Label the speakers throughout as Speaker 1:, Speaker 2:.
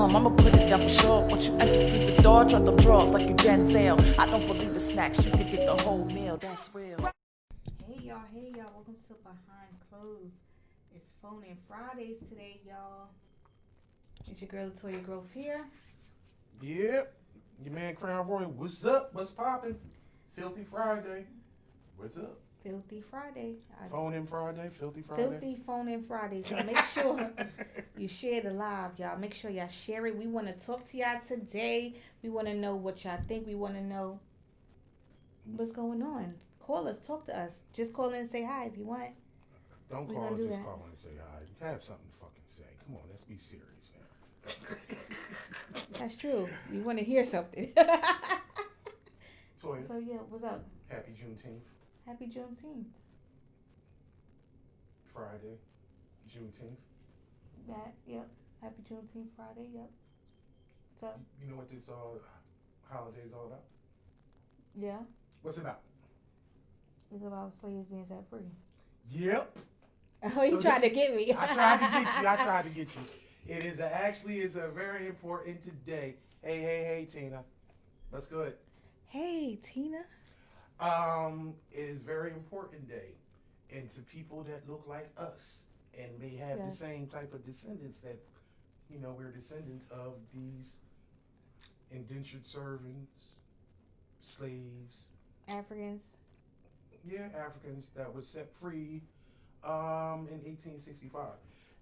Speaker 1: film. I'ma put it down for sure. Once you enter through the door, drop them drawers like a Denzel. I don't believe in snacks, you could get the whole meal, that's real.
Speaker 2: Hey y'all, welcome to Behind Closed. It's Phone and Fridays today, y'all. It's your girl Latoya Grove here.
Speaker 3: Yep. Your man Crown Roy, what's up? What's poppin'? Filthy Friday. What's up?
Speaker 2: Filthy Friday.
Speaker 3: Phone in Friday, Filthy Friday.
Speaker 2: Filthy Phone in Friday. So make sure you share the live, y'all. Make sure y'all share it. We want to talk to y'all today. We want to know what y'all think. We want to know what's going on. Call us, talk to us. Just call in and say hi if you want.
Speaker 3: Don't
Speaker 2: We
Speaker 3: call,
Speaker 2: gonna do
Speaker 3: just
Speaker 2: that.
Speaker 3: call and say hi. You have something to fucking say. Come on, let's be serious now.
Speaker 2: That's true. We want to hear something.
Speaker 3: Toya,
Speaker 2: So yeah, what's up?
Speaker 3: happy Juneteenth.
Speaker 2: Happy Juneteenth.
Speaker 3: Friday, Juneteenth.
Speaker 2: Yep. Happy Juneteenth Friday, yep. So,
Speaker 3: You know what this holiday's all about?
Speaker 2: yeah,
Speaker 3: What's it about?
Speaker 2: it's about slaves being set free.
Speaker 3: Yep.
Speaker 2: Oh, he
Speaker 3: So
Speaker 2: tried
Speaker 3: this-
Speaker 2: to get me.
Speaker 3: I tried to get you. It is actually is a very important today. Hey, Tina. Let's go ahead.
Speaker 2: Hey, Tina.
Speaker 3: It is very important day, and to people that look like us and may have
Speaker 2: Yes.
Speaker 3: the same type of descendants that, we're descendants of these indentured servants, slaves,
Speaker 2: Africans.
Speaker 3: Africans that were set free, in 1865.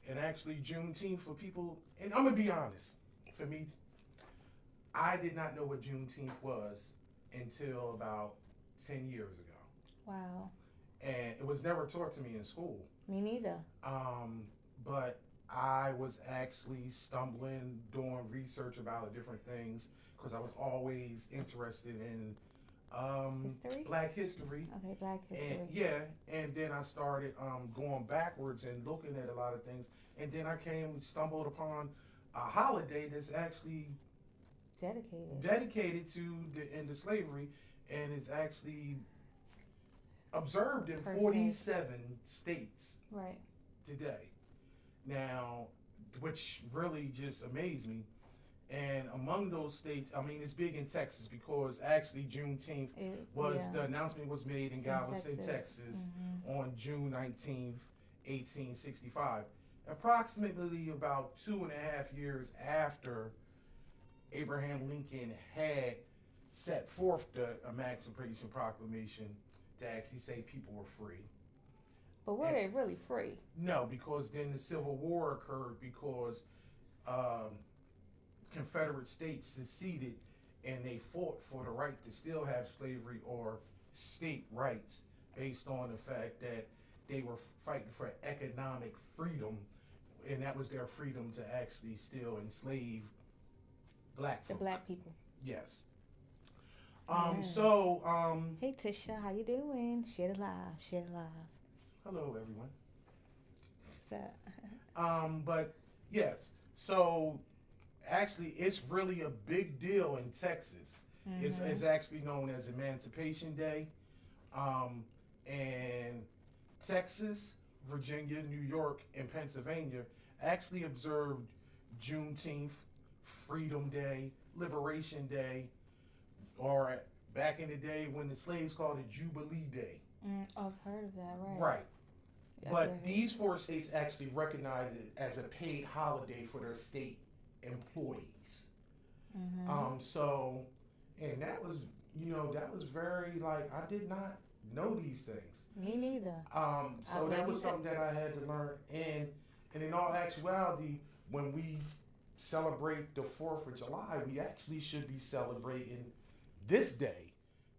Speaker 3: And actually Juneteenth for people, and I'm gonna be honest, for me, I did not know what Juneteenth was until about 10 years ago.
Speaker 2: Wow.
Speaker 3: And it was never taught to me in school.
Speaker 2: Me neither.
Speaker 3: But I was actually stumbling, doing research about different things, because I was always interested in
Speaker 2: History?
Speaker 3: Black history.
Speaker 2: Okay, Black history.
Speaker 3: And then I started going backwards and looking at a lot of things. And then I stumbled upon a holiday that's actually dedicated to the end of slavery, and is actually observed in
Speaker 2: Per se.
Speaker 3: 47 states
Speaker 2: Right.
Speaker 3: today. Now, which really just amazed me. And among those states, I mean, it's big in Texas because actually Juneteenth the announcement was made in Galveston, Texas, on June 19th, 1865. Approximately about 2.5 years after Abraham Lincoln had set forth the Emancipation Proclamation to actually say people were free.
Speaker 2: But were they really free?
Speaker 3: No, because then the Civil War occurred because Confederate states seceded and they fought for the right to still have slavery or state rights based on the fact that they were fighting for economic freedom, and that was their freedom to actually still enslave black folk.
Speaker 2: The black people.
Speaker 3: Yes.
Speaker 2: Yes. Hey Tisha, how you doing? Share the live.
Speaker 3: Hello everyone.
Speaker 2: What's up?
Speaker 3: But yes, so actually it's really a big deal in Texas. It's actually known as Emancipation Day. And Texas, Virginia, New York, and Pennsylvania actually observed Juneteenth, Freedom Day, Liberation Day, or back in the day when the slaves called it Jubilee Day.
Speaker 2: I've heard of that, right?
Speaker 3: Right.
Speaker 2: Yeah,
Speaker 3: But these 4 states actually recognize it as a paid holiday for their state employees. And that was, that was very, I did not know these things.
Speaker 2: Me neither.
Speaker 3: So that was something that I had to learn. And in all actuality, when we celebrate the 4th of July, we actually should be celebrating this day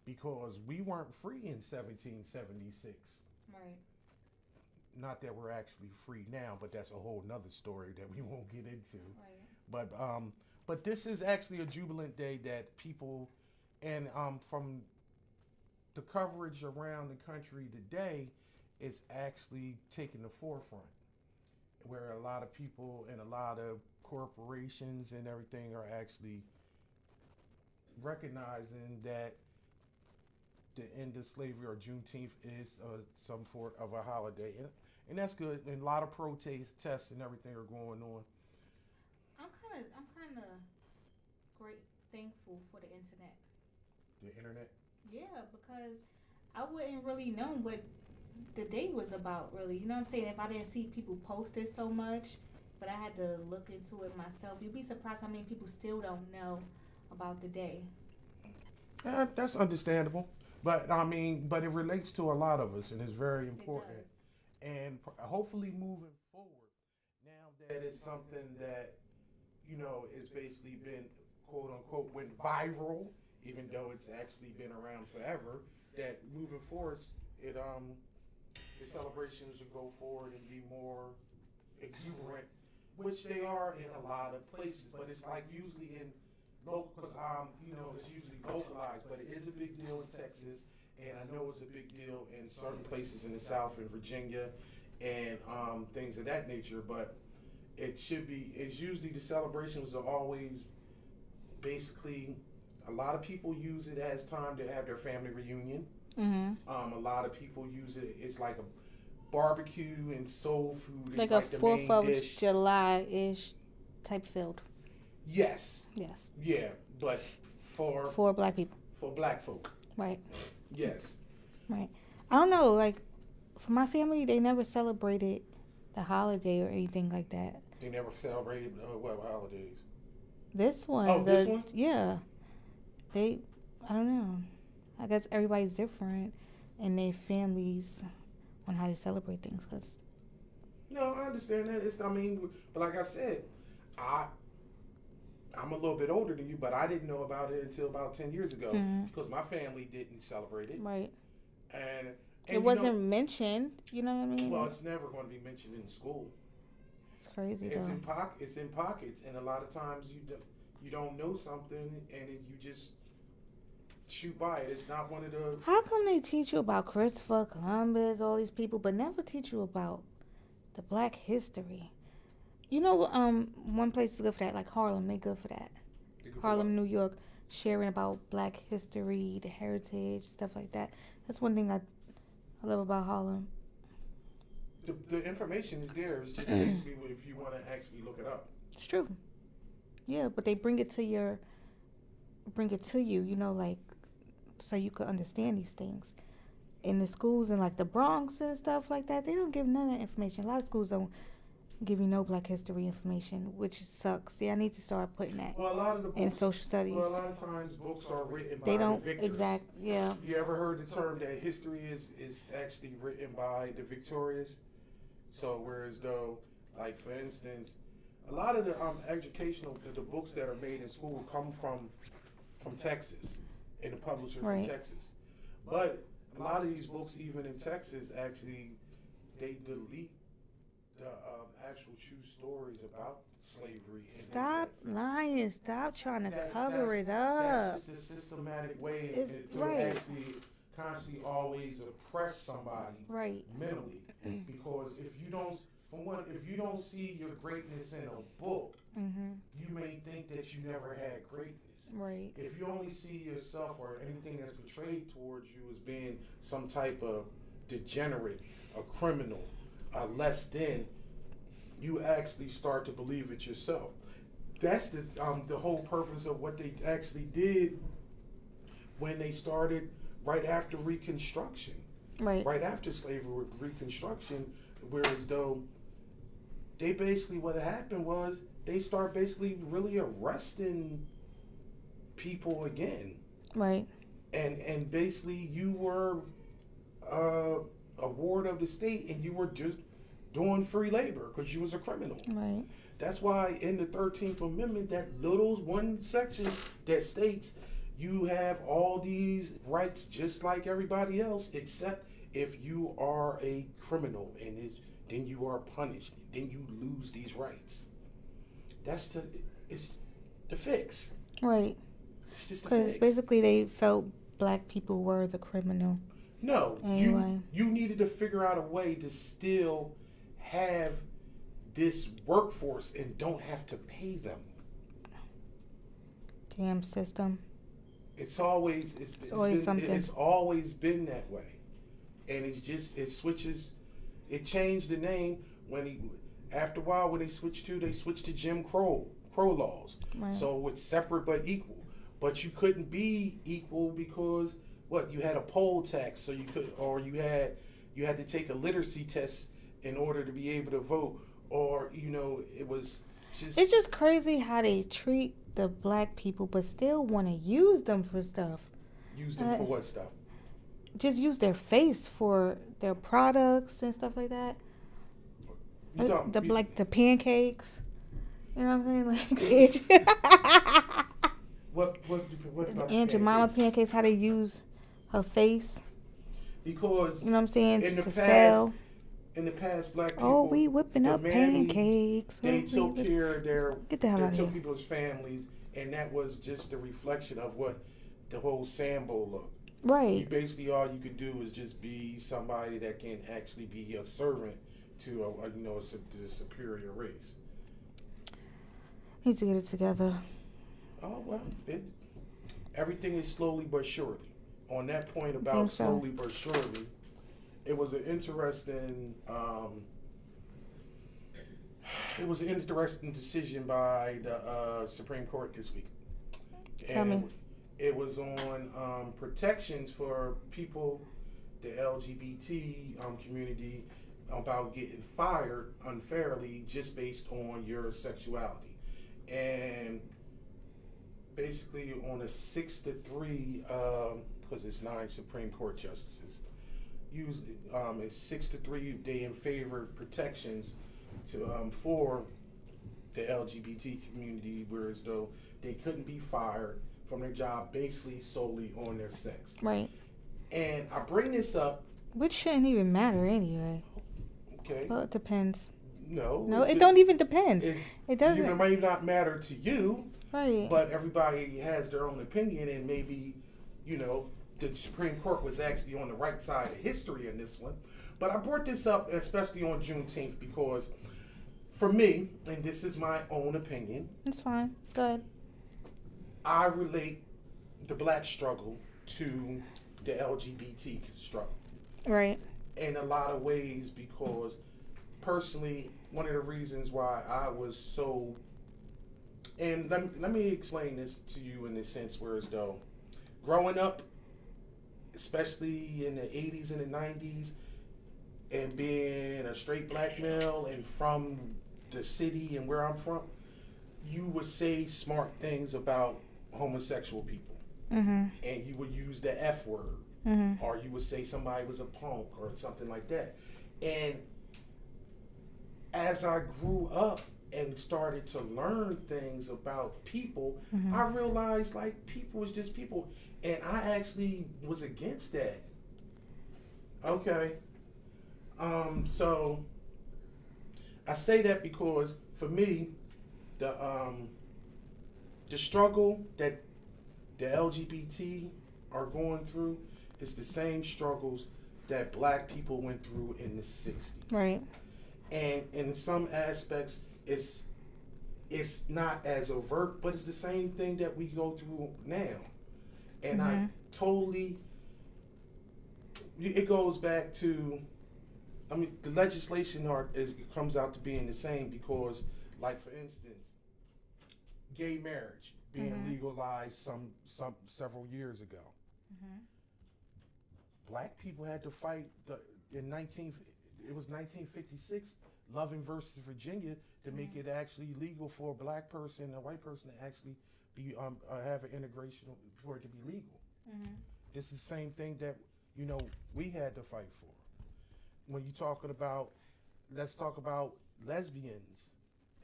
Speaker 3: because we weren't free in 1776.
Speaker 2: Right.
Speaker 3: Not that we're actually free now, but that's a whole nother story that we won't get into.
Speaker 2: Right.
Speaker 3: But this is actually a jubilant day that people, and from the coverage around the country today, it's actually taking the forefront, where a lot of people and a lot of corporations and everything are actually recognizing that the end of slavery or Juneteenth is some sort of a holiday, and that's good. And a lot of protests and everything are going on.
Speaker 2: I'm kind kind of great thankful for the internet.
Speaker 3: The internet.
Speaker 2: Yeah, because I wouldn't really know what the day was about, really. You know what I'm saying? If I didn't see people post it so much, but I had to look into it myself. You'd be surprised how many people still don't know about the day.
Speaker 3: That's understandable. But I mean, but it relates to a lot of us, and it's very
Speaker 2: It
Speaker 3: important.
Speaker 2: does.
Speaker 3: And hopefully, moving forward, now that it's something that it's basically been quote unquote went viral, even though it's actually been around forever. That moving forward, it the celebrations will go forward and be more exuberant, which they are in a lot of places. But it's like usually in local, because it's usually localized, but it is a big deal in Texas, and I know it's a big deal in certain places in the South, in Virginia, and things of that nature. But it should be. It's usually the celebrations are always basically. A lot of people use it as time to have their family reunion.
Speaker 2: Mm-hmm.
Speaker 3: A lot of people use it. It's like a barbecue and soul food. It's
Speaker 2: Like a
Speaker 3: like the
Speaker 2: 4th
Speaker 3: main
Speaker 2: of
Speaker 3: dish.
Speaker 2: July ish type field.
Speaker 3: Yes.
Speaker 2: Yes.
Speaker 3: Yeah, but for
Speaker 2: For black people.
Speaker 3: for black folk.
Speaker 2: Right.
Speaker 3: Yes.
Speaker 2: Right. I don't know. Like, for my family, they never celebrated the holiday or anything like that.
Speaker 3: They never celebrated what holidays?
Speaker 2: This one,
Speaker 3: Oh, this one?
Speaker 2: yeah, they, I don't know. I guess everybody's different in their families on how they celebrate things. Cause
Speaker 3: No, I understand that. I mean, but like I said, I I'm a little bit older than you, but I didn't know about it until about 10 years ago
Speaker 2: mm-hmm.
Speaker 3: because my family didn't celebrate it,
Speaker 2: Right.
Speaker 3: and
Speaker 2: It wasn't mentioned. You know what I mean?
Speaker 3: Well, it's never going to be mentioned in school.
Speaker 2: It's crazy.
Speaker 3: It's
Speaker 2: though.
Speaker 3: It's in pockets, and a lot of times you don't know something, and you just shoot by it. It's not one of the.
Speaker 2: How come they teach you about Christopher Columbus, all these people, but never teach you about the Black history? You know, one place is good for that, like Harlem. They good for that. Harlem, New York, sharing about Black history, the heritage, stuff like that. That's one thing I love about Harlem.
Speaker 3: The information is there. It's just basically if you want to actually look it up.
Speaker 2: It's true. Yeah, but they bring it to you. You know, like so you could understand these things. In the schools in like the Bronx and stuff like that, they don't give none of that information. A lot of schools don't give you no Black history information, which sucks. See, I need to start putting that in social studies.
Speaker 3: Well, a lot of times books are written by
Speaker 2: they don't
Speaker 3: the victors.
Speaker 2: Yeah.
Speaker 3: You ever heard the term that history is actually written by the victorious? So whereas though, like for instance, a lot of the educational the books that are made in school come from Texas, and the publisher from Texas. But a lot of these books, even in Texas, actually they delete the actual true stories about slavery.
Speaker 2: Stop lying. Stop trying to cover it up.
Speaker 3: That's just a systematic way to actually constantly always oppress somebody mentally. Because if you don't see your greatness in a book, you may think that you never had greatness.
Speaker 2: Right.
Speaker 3: If you only see yourself or anything that's portrayed towards you as being some type of degenerate, a criminal, less than, you actually start to believe it yourself. That's the whole purpose of what they actually did when they started right after Reconstruction. Right after slavery, Reconstruction, whereas though they basically, what happened was they start basically really arresting people again.
Speaker 2: Right.
Speaker 3: And basically you were a ward of the state and you were just doing free labor because you was a criminal.
Speaker 2: Right.
Speaker 3: That's why in the 13th Amendment, that little one section that states you have all these rights just like everybody else, except if you are a criminal and then you are punished, then you lose these rights. It's the fix.
Speaker 2: Right.
Speaker 3: It's just the fix.
Speaker 2: Because basically they felt Black people were the criminal.
Speaker 3: No,
Speaker 2: anyway.
Speaker 3: You needed to figure out a way to still have this workforce and don't have to pay them.
Speaker 2: Damn system.
Speaker 3: It's always
Speaker 2: something.
Speaker 3: It's always been that way, and it switches. It changed the name after a while when they switched to Jim Crow Crow laws.
Speaker 2: Right.
Speaker 3: So it's separate but equal. But you couldn't be equal because what you had a poll tax, so you could, or you had to take a literacy test in order to be able to vote, or it was
Speaker 2: It's
Speaker 3: just
Speaker 2: just crazy how they treat the black people, but still want to use them for stuff.
Speaker 3: use them
Speaker 2: Uh,
Speaker 3: for what stuff.
Speaker 2: just use their face for their products and stuff like that.
Speaker 3: You talk
Speaker 2: The
Speaker 3: you,
Speaker 2: like the pancakes. You know what I'm saying? Like
Speaker 3: what about the
Speaker 2: Aunt Jemima
Speaker 3: pancakes?
Speaker 2: pancakes. How they use her face.
Speaker 3: Because
Speaker 2: You know what I'm saying?
Speaker 3: in
Speaker 2: Just
Speaker 3: the
Speaker 2: to
Speaker 3: past,
Speaker 2: sell.
Speaker 3: black
Speaker 2: Oh,
Speaker 3: people,
Speaker 2: we whipping
Speaker 3: the
Speaker 2: up
Speaker 3: mammies,
Speaker 2: pancakes.
Speaker 3: they
Speaker 2: Oh, we
Speaker 3: took care of
Speaker 2: get the hell
Speaker 3: they
Speaker 2: out of
Speaker 3: took
Speaker 2: here.
Speaker 3: people's families, and that was just a reflection of what the whole Sambo look. You
Speaker 2: Right.
Speaker 3: basically all you can do is just be somebody that can actually be a servant to a superior race.
Speaker 2: Need to get it together.
Speaker 3: Oh well, everything is slowly but surely. On that point
Speaker 2: I think
Speaker 3: about
Speaker 2: so.
Speaker 3: slowly but surely, it was an interesting decision by the Supreme Court this week,
Speaker 2: Tell
Speaker 3: and
Speaker 2: me.
Speaker 3: it was on protections for people, the LGBT community, about getting fired unfairly just based on your sexuality, and basically on a 6-3, because it's 9 Supreme Court justices. Usually, it's 6-3. They in favor of protections to for the LGBT community, whereas though they couldn't be fired from their job basically solely on their sex.
Speaker 2: Right.
Speaker 3: And I bring this up.
Speaker 2: Which shouldn't even matter anyway.
Speaker 3: Okay.
Speaker 2: Well, it depends.
Speaker 3: No.
Speaker 2: No, it don't even depend.
Speaker 3: It,
Speaker 2: It
Speaker 3: it
Speaker 2: doesn't.
Speaker 3: might not matter to you,
Speaker 2: Right.
Speaker 3: but everybody has their own opinion, and maybe, the Supreme Court was actually on the right side of history in this one. But I brought this up, especially on Juneteenth, because for me, and this is my own opinion,
Speaker 2: It's fine. Go ahead.
Speaker 3: I relate the black struggle to the LGBT struggle
Speaker 2: Right.
Speaker 3: in a lot of ways, because personally, one of the reasons why I was so, and let me explain this to you in the sense where as though growing up, especially in the 80s and the 90s, and being a straight black male and from the city and where I'm from, you would say smart things about homosexual people.
Speaker 2: Mhm.
Speaker 3: And you would use the F word.
Speaker 2: Mhm.
Speaker 3: Or you would say somebody was a punk or something like that. And as I grew up and started to learn things about people,
Speaker 2: Mhm.
Speaker 3: I realized like people is just people. And I actually was against that. Okay. So I say that because for me, the struggle that the LGBT are going through is the same struggles that black people went through in the 60s.
Speaker 2: Right.
Speaker 3: And in some aspects, it's not as overt, but it's the same thing that we go through now. And I totally, it goes back to, I mean, the legislation comes out to being the same because, like for instance, gay marriage being legalized some several years ago. Black people had to fight in 1956, Loving versus Virginia, to make it actually legal for a black person and a white person to actually be have an integration for it to be legal. This is the same thing that we had to fight for. When you're talking about, let's talk about lesbians,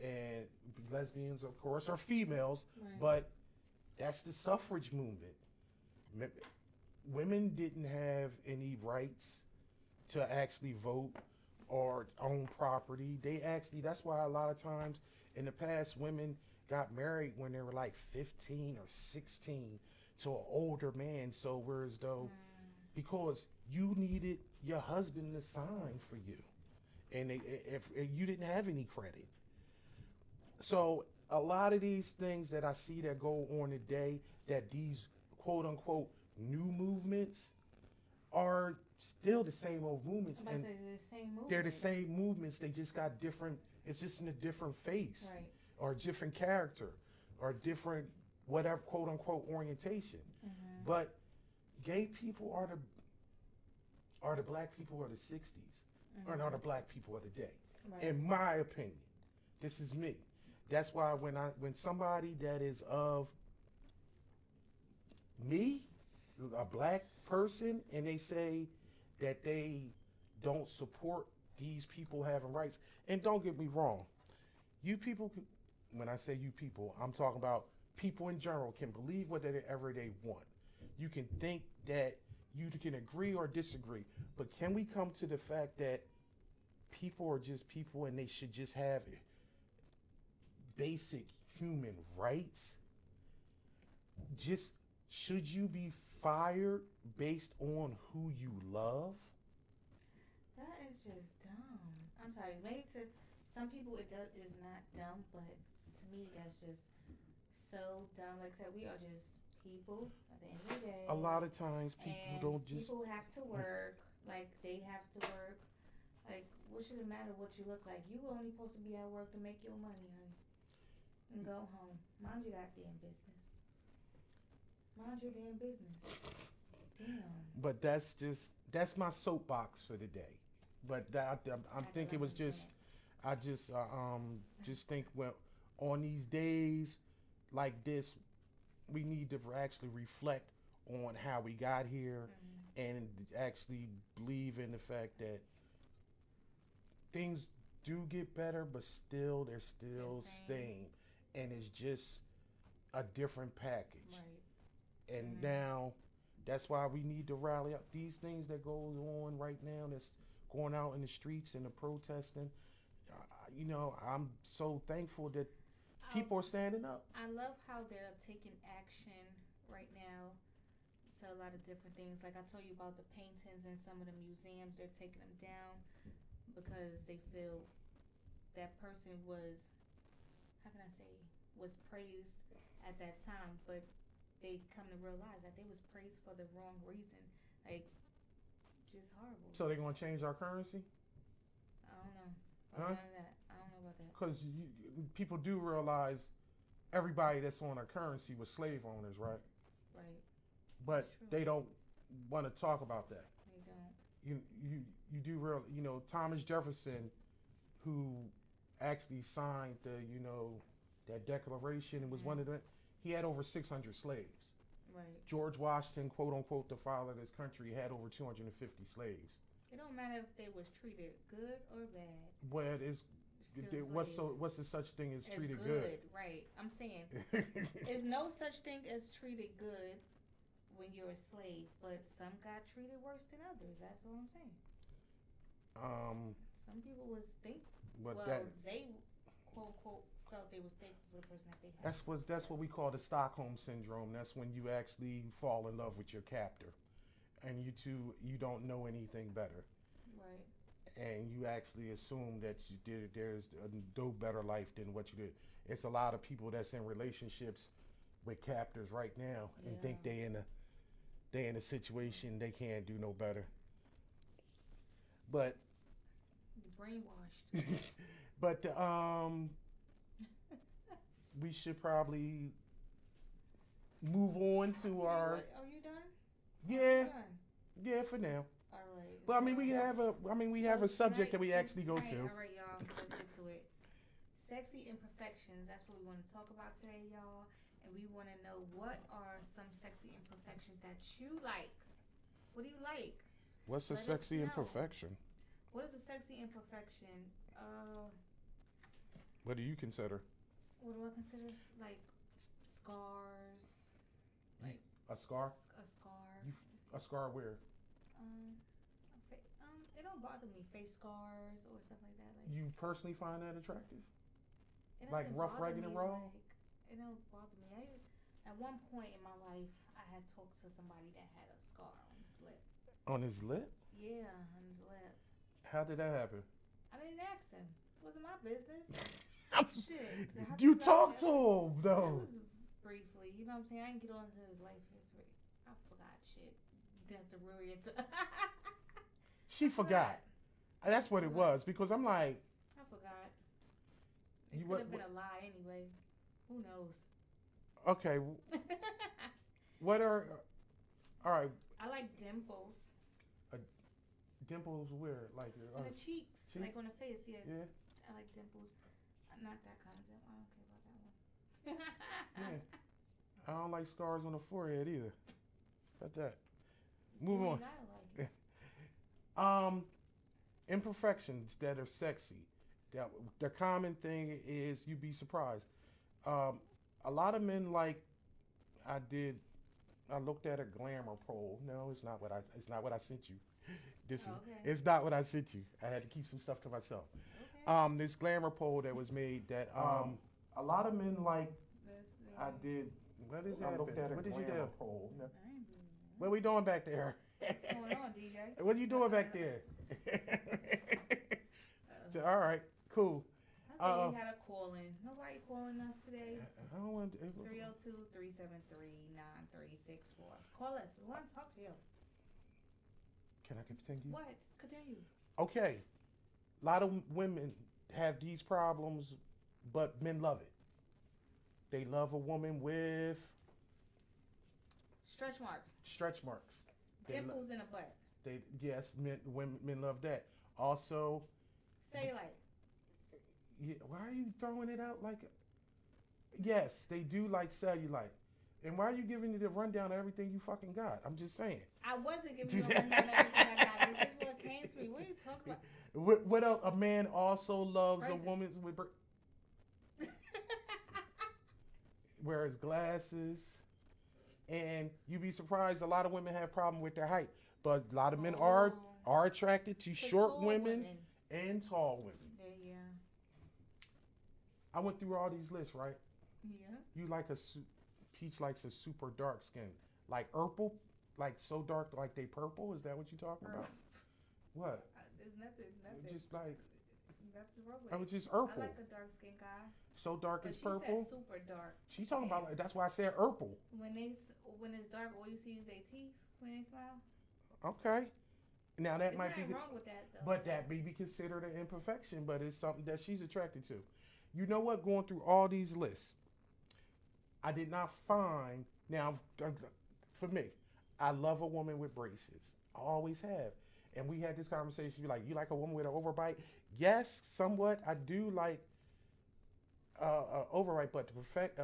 Speaker 3: and lesbians, of course, are females, but that's the suffrage movement. Women didn't have any rights to actually vote or own property. That's why a lot of times in the past, women got married when they were like 15 or 16 to an older man. So whereas though, because you needed your husband to sign for you, and if you didn't have any credit. So a lot of these things that I see that go on today, that these quote unquote new movements are still the same old movements, and they're the same movements. They just got different. It's just in a different face.
Speaker 2: Right.
Speaker 3: or a different character or different whatever quote unquote orientation. But gay people are the black people of the 60s, or are the black people of the day. Right. In my opinion. This is me. That's why when somebody that is of me, a black person, and they say that they don't support these people having rights, and don't get me wrong, you people, when I say you people, I'm talking about people in general can believe whatever they want. You can think that you can agree or disagree, but can we come to the fact that people are just people and they should just have basic human rights? Just should you be fired based on who you love?
Speaker 2: That is just dumb. I'm sorry. Maybe to some people is not dumb, but to me that's just so dumb. Like I said, we are just people at the end of the day.
Speaker 3: A lot of times people don't just.
Speaker 2: People have to work. Like they have to work. Like what should it matter what you look like? You only supposed to be at work to make your money, honey, and go home. Mind your goddamn business. Mind your damn business. Damn.
Speaker 3: But that's my soapbox for the day. But I'm thinking it was just, I just think well, on these days like this, we need to actually reflect on how we got here, and actually believe in the fact that things do get better, but still they're still staying, and it's just a different package. Right. And now that's why we need to rally up. These things that goes on right now, that's going out in the streets and the protesting, I'm so thankful that people are standing up.
Speaker 2: I love how they're taking action right now to a lot of different things. Like I told you about the paintings in some of the museums, they're taking them down because they feel that person was, how can I say, was praised at that time, but they come to realize that they was praised for the wrong reason. Like, just horrible.
Speaker 3: So they're going to change our currency?
Speaker 2: I don't know. None of that. I don't know about that.
Speaker 3: Because people do realize everybody that's on our currency was slave owners, right?
Speaker 2: Right.
Speaker 3: But they don't want to talk about that.
Speaker 2: They don't.
Speaker 3: You do real, Thomas Jefferson, who actually signed that declaration and was one of the, he had over 600 slaves.
Speaker 2: Right.
Speaker 3: George Washington, quote unquote, the father of this country, had over 250 slaves.
Speaker 2: It don't matter if they was treated good or bad.
Speaker 3: Well, it is. What's the such thing as treated good?
Speaker 2: Right. I'm saying there's no such thing as treated good when you're a slave, but some got treated worse than others. That's all I'm saying. Some people was they quote unquote felt they was thankful for the person that they had.
Speaker 3: That's what we call the Stockholm syndrome. That's when you actually fall in love with your captor, and you don't know anything better.
Speaker 2: Right.
Speaker 3: And you actually assume that there's no better life than what you did. It's a lot of people that's in relationships with captors right now and think they in a situation they can't do no better. But
Speaker 2: brainwashed.
Speaker 3: But we should probably move on to our.
Speaker 2: Are you done?
Speaker 3: Yeah. Yeah, for now.
Speaker 2: All right.
Speaker 3: But we have a subject that we actually go to.
Speaker 2: All right, y'all. Let's get to it. Sexy imperfections. That's what we want to talk about today, y'all. And we want to know, what are some sexy imperfections that you like? What do you like?
Speaker 3: What's a sexy imperfection?
Speaker 2: What is a sexy imperfection?
Speaker 3: What do you consider?
Speaker 2: What do I consider? Like scars. Like
Speaker 3: a scar?
Speaker 2: A scar.
Speaker 3: A scar where?
Speaker 2: It don't bother me. Face scars or stuff like that. Like,
Speaker 3: you personally find that attractive? Like rough, rugged, and raw?
Speaker 2: Like, it don't bother me. At one point in my life, I had talked to somebody that had a scar on his lip.
Speaker 3: On his lip?
Speaker 2: Yeah, on his lip.
Speaker 3: How did that happen?
Speaker 2: I didn't ask him. It wasn't my business. Shit.
Speaker 3: You talked to him, though.
Speaker 2: It was briefly. You know what I'm saying? I didn't get on into his life history. I forgot shit. That's the real answer.
Speaker 3: She forgot. That's what it was, because I'm like.
Speaker 2: I forgot. It could have been a lie anyway. Who knows?
Speaker 3: Okay. What are all right?
Speaker 2: I like dimples.
Speaker 3: Uh, dimples where like
Speaker 2: On the cheeks, like on the face. Yeah.
Speaker 3: Yeah.
Speaker 2: I like dimples. Not that kind of dimple. I don't care about that one.
Speaker 3: Yeah. I don't like scars on the forehead either. Got that. Move on.
Speaker 2: Like
Speaker 3: Imperfections that are sexy. The common thing is you'd be surprised. Um, a lot of men like I did. I looked at a glamour poll. No, it's not what I. It's not what I sent you. This is.
Speaker 2: Okay.
Speaker 3: It's not what I sent you. I had to keep some stuff to myself.
Speaker 2: Okay.
Speaker 3: This glamour poll that was made that a lot of men like. I did. What is that? What did you do? Poll. No. What are we doing back there?
Speaker 2: What's going on, DJ?
Speaker 3: What are you doing back there? All right, cool.
Speaker 2: I thought we had a call in. Nobody calling us today.
Speaker 3: I don't want
Speaker 2: 302-373-9364. Call us. We want to talk to you.
Speaker 3: Can I continue?
Speaker 2: What? Continue.
Speaker 3: Okay. A lot of women have these problems, but men love it. They love a woman with
Speaker 2: stretch marks.
Speaker 3: Stretch marks.
Speaker 2: Dimples in a butt.
Speaker 3: Yes, men love that. Also,
Speaker 2: cellulite.
Speaker 3: Yeah, why are you throwing it out like? Yes, they do like cellulite. And why are you giving me the rundown of everything you fucking got? I'm just saying.
Speaker 2: I wasn't giving you a rundown of everything I got. It's just what came to me. What are you talking about?
Speaker 3: What else? A man also loves a woman with wears glasses. And you'd be surprised, a lot of women have problem with their height. But a lot of men are attracted to short women and tall women.
Speaker 2: Yeah.
Speaker 3: I went through all these lists, right?
Speaker 2: Yeah.
Speaker 3: You like Peach likes a super dark skin. Like Urple? Like so dark like they purple? Is that what you're talking about? What?
Speaker 2: There's nothing.
Speaker 3: Just like...
Speaker 2: Nothing's wrong with
Speaker 3: I was just Urple.
Speaker 2: I like a dark skin guy.
Speaker 3: So dark
Speaker 2: but
Speaker 3: as purple?
Speaker 2: Said super dark.
Speaker 3: She's talking about, like, that's why I said Urple.
Speaker 2: When it's dark, all you see is their teeth when they smile.
Speaker 3: Okay. Now that might be...
Speaker 2: wrong with that, though.
Speaker 3: But that may be considered an imperfection, but it's something that she's attracted to. You know what? Going through all these lists, I did not find... Now, for me, I love a woman with braces. I always have. And we had this conversation. You're like, you like a woman with an overbite? Yes, somewhat. I do like overbite, but to perfect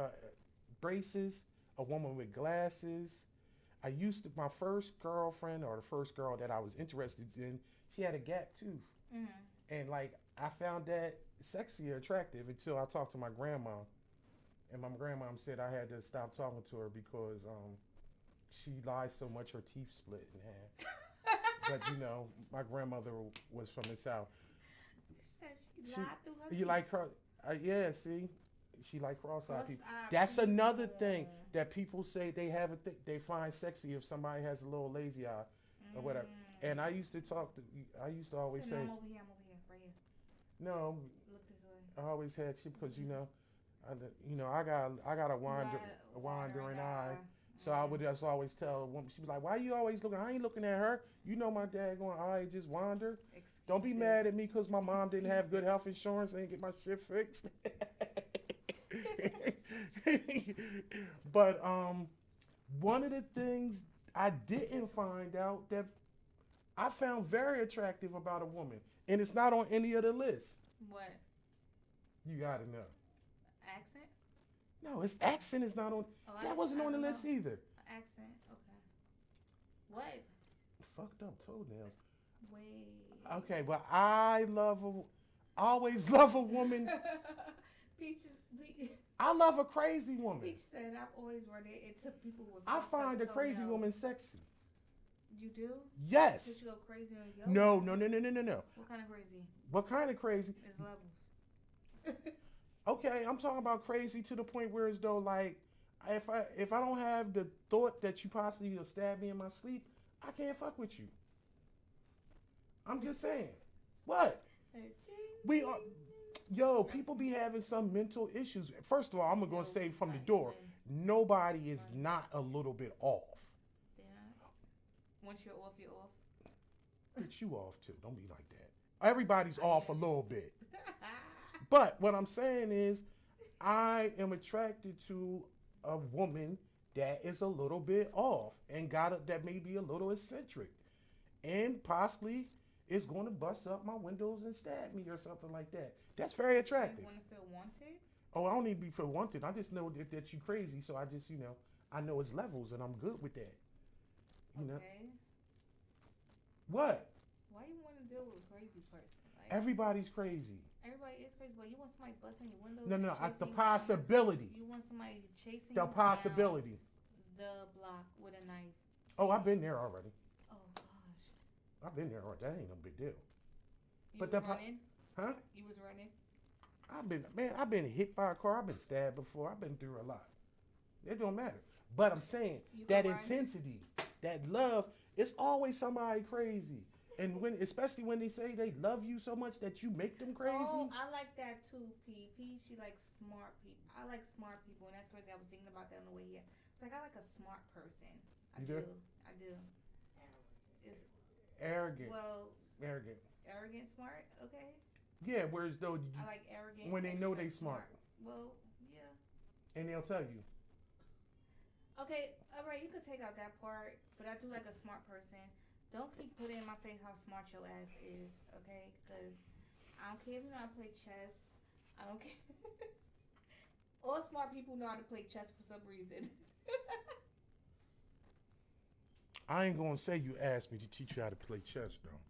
Speaker 3: braces, a woman with glasses. I used to, my first girlfriend or the first girl that I was interested in, she had a gap tooth. Mm-hmm. And like, I found that sexy or attractive until I talked to my grandma. And my grandma said I had to stop talking to her because she lied so much her teeth split in half. But you know, my grandmother was from the South.
Speaker 2: She lied through her teeth.
Speaker 3: You like her? Yeah, see? She like cross-eyed people. That's another thing that people say they find sexy if somebody has a little lazy eye or whatever. And I used to always say,
Speaker 2: no, I'm over here, right here.
Speaker 3: No.
Speaker 2: Look this way.
Speaker 3: I always had shit because I got a wandering eye. So I would just always tell a woman, she was like, why are you always looking? I ain't looking at her. You know my daggone eye just wander. Excuses. Don't be mad at me because my mom didn't have good health insurance and get my shit fixed. But one of the things I didn't find out that I found very attractive about a woman, and it's not on any of the lists.
Speaker 2: What?
Speaker 3: You gotta know.
Speaker 2: Accent?
Speaker 3: No, his accent is not on. That wasn't on the list either.
Speaker 2: Accent, okay. What?
Speaker 3: Fucked up toenails.
Speaker 2: Wait.
Speaker 3: Okay, but I always love a woman. I love a crazy woman.
Speaker 2: Peach said, I've always wondered it took people with.
Speaker 3: I find a crazy woman sexy.
Speaker 2: You do?
Speaker 3: Yes.
Speaker 2: Did you go crazy on yoga?
Speaker 3: No.
Speaker 2: What kind of crazy?
Speaker 3: What kind of crazy?
Speaker 2: It's levels.
Speaker 3: Okay, I'm talking about crazy to the point where as though like if I don't have the thought that you possibly will stab me in my sleep, I can't fuck with you. I'm just saying. What? We are people be having some mental issues. First of all, I'm gonna say from the door, nobody is not a little bit off.
Speaker 2: Yeah. Once you're off, you're off.
Speaker 3: Get you off too. Don't be like that. Everybody's off a little bit. But what I'm saying is, I am attracted to a woman that is a little bit off and that may be a little eccentric, and possibly is going to bust up my windows and stab me or something like that. That's very attractive.
Speaker 2: You want to feel wanted?
Speaker 3: Oh, I don't need to be feel wanted. I just know that you crazy, so I just I know it's levels, and I'm good with that. You know
Speaker 2: Okay.
Speaker 3: what?
Speaker 2: Why you want to deal with a crazy person? Like,
Speaker 3: Everybody's crazy.
Speaker 2: everybody is crazy, but you want somebody busting your windows?
Speaker 3: No,
Speaker 2: and
Speaker 3: no, the
Speaker 2: chasing you
Speaker 3: possibility.
Speaker 2: You want somebody chasing
Speaker 3: The
Speaker 2: you
Speaker 3: possibility.
Speaker 2: down the block with a knife?
Speaker 3: Oh, I've been there already.
Speaker 2: Oh gosh.
Speaker 3: I've been there already. That ain't no big deal.
Speaker 2: You
Speaker 3: But
Speaker 2: was running?
Speaker 3: Huh?
Speaker 2: You was running?
Speaker 3: I've been hit by a car. I've been stabbed before. I've been through a lot. It don't matter. But I'm saying
Speaker 2: You
Speaker 3: that
Speaker 2: go run?
Speaker 3: intensity, that love, it's always somebody crazy. And especially when they say they love you so much that you make them crazy.
Speaker 2: Oh, I like that too, P. P, she likes smart people. I like smart people, and that's crazy. I was thinking about that on the way here. It's like I like a smart person. I do. I do. It's
Speaker 3: arrogant.
Speaker 2: Well,
Speaker 3: arrogant.
Speaker 2: Arrogant, smart. Okay.
Speaker 3: Yeah, whereas though
Speaker 2: I like arrogant
Speaker 3: when they know they smart.
Speaker 2: Well, yeah.
Speaker 3: And they'll tell you.
Speaker 2: Okay, all right, you could take out that part, but I do like a smart person. Don't keep putting in my face how smart your ass is, okay? Because I don't care if you know how to play chess. I don't care. All smart people know how to play chess for some reason.
Speaker 3: I ain't gonna say you asked me to teach you how to play chess, though.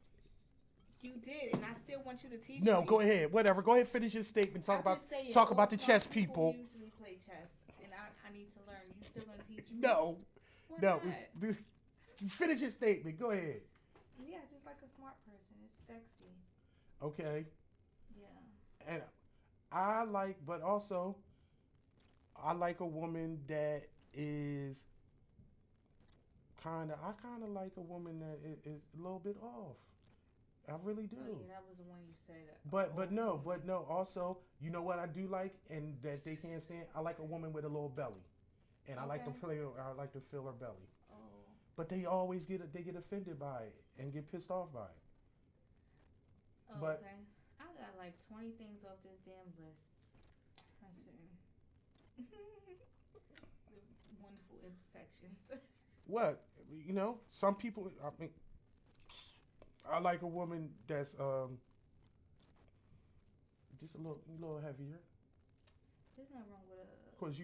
Speaker 2: You did, and I still want you to teach
Speaker 3: No,
Speaker 2: me.
Speaker 3: Go ahead. Whatever. Go ahead. Finish your statement. Talk about the chess people.
Speaker 2: Usually play chess, and I need to learn. You still gonna teach me?
Speaker 3: No.
Speaker 2: Why
Speaker 3: No.
Speaker 2: not?
Speaker 3: Finish your statement. Go ahead.
Speaker 2: Yeah, just like a smart person. It's sexy.
Speaker 3: Okay.
Speaker 2: Yeah.
Speaker 3: And but also, I like a woman that is I kind of like a woman that is a little bit off. I really do.
Speaker 2: Oh, yeah, that was the one you said.
Speaker 3: But no. Also, you know what I do like, and that they can't stand. I like a woman with a little belly, and I like to feel her belly.
Speaker 2: Oh.
Speaker 3: But they always get offended by it and get pissed off by it.
Speaker 2: Oh,
Speaker 3: but,
Speaker 2: okay. I got like 20 things off this damn list. I see. The wonderful imperfections.
Speaker 3: What? Some people. I mean, I like a woman that's just a little heavier.
Speaker 2: There's nothing wrong with a.
Speaker 3: Because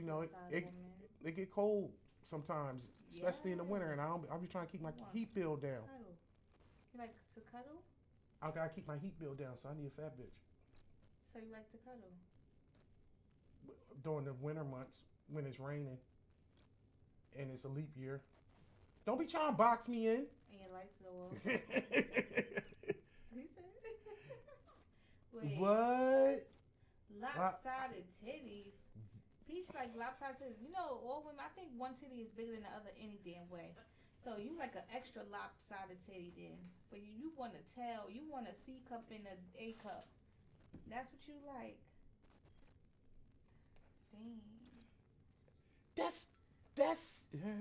Speaker 3: it get cold sometimes, especially in the winter, and I'll be trying to keep my heat bill down.
Speaker 2: Cuddle. You like to cuddle?
Speaker 3: I gotta keep my heat bill down, so I need a fat bitch.
Speaker 2: So you like to cuddle?
Speaker 3: During the winter months when it's raining and it's a leap year. Don't be trying to box me in.
Speaker 2: And your lights go off. He said. Wait.
Speaker 3: What?
Speaker 2: Lopsided titties. Peach like lopsided titties. All women, I think one titty is bigger than the other any damn way. So you like an extra lopsided titty then. But you want to tell. You want a C cup and a A cup. That's what you like. Dang.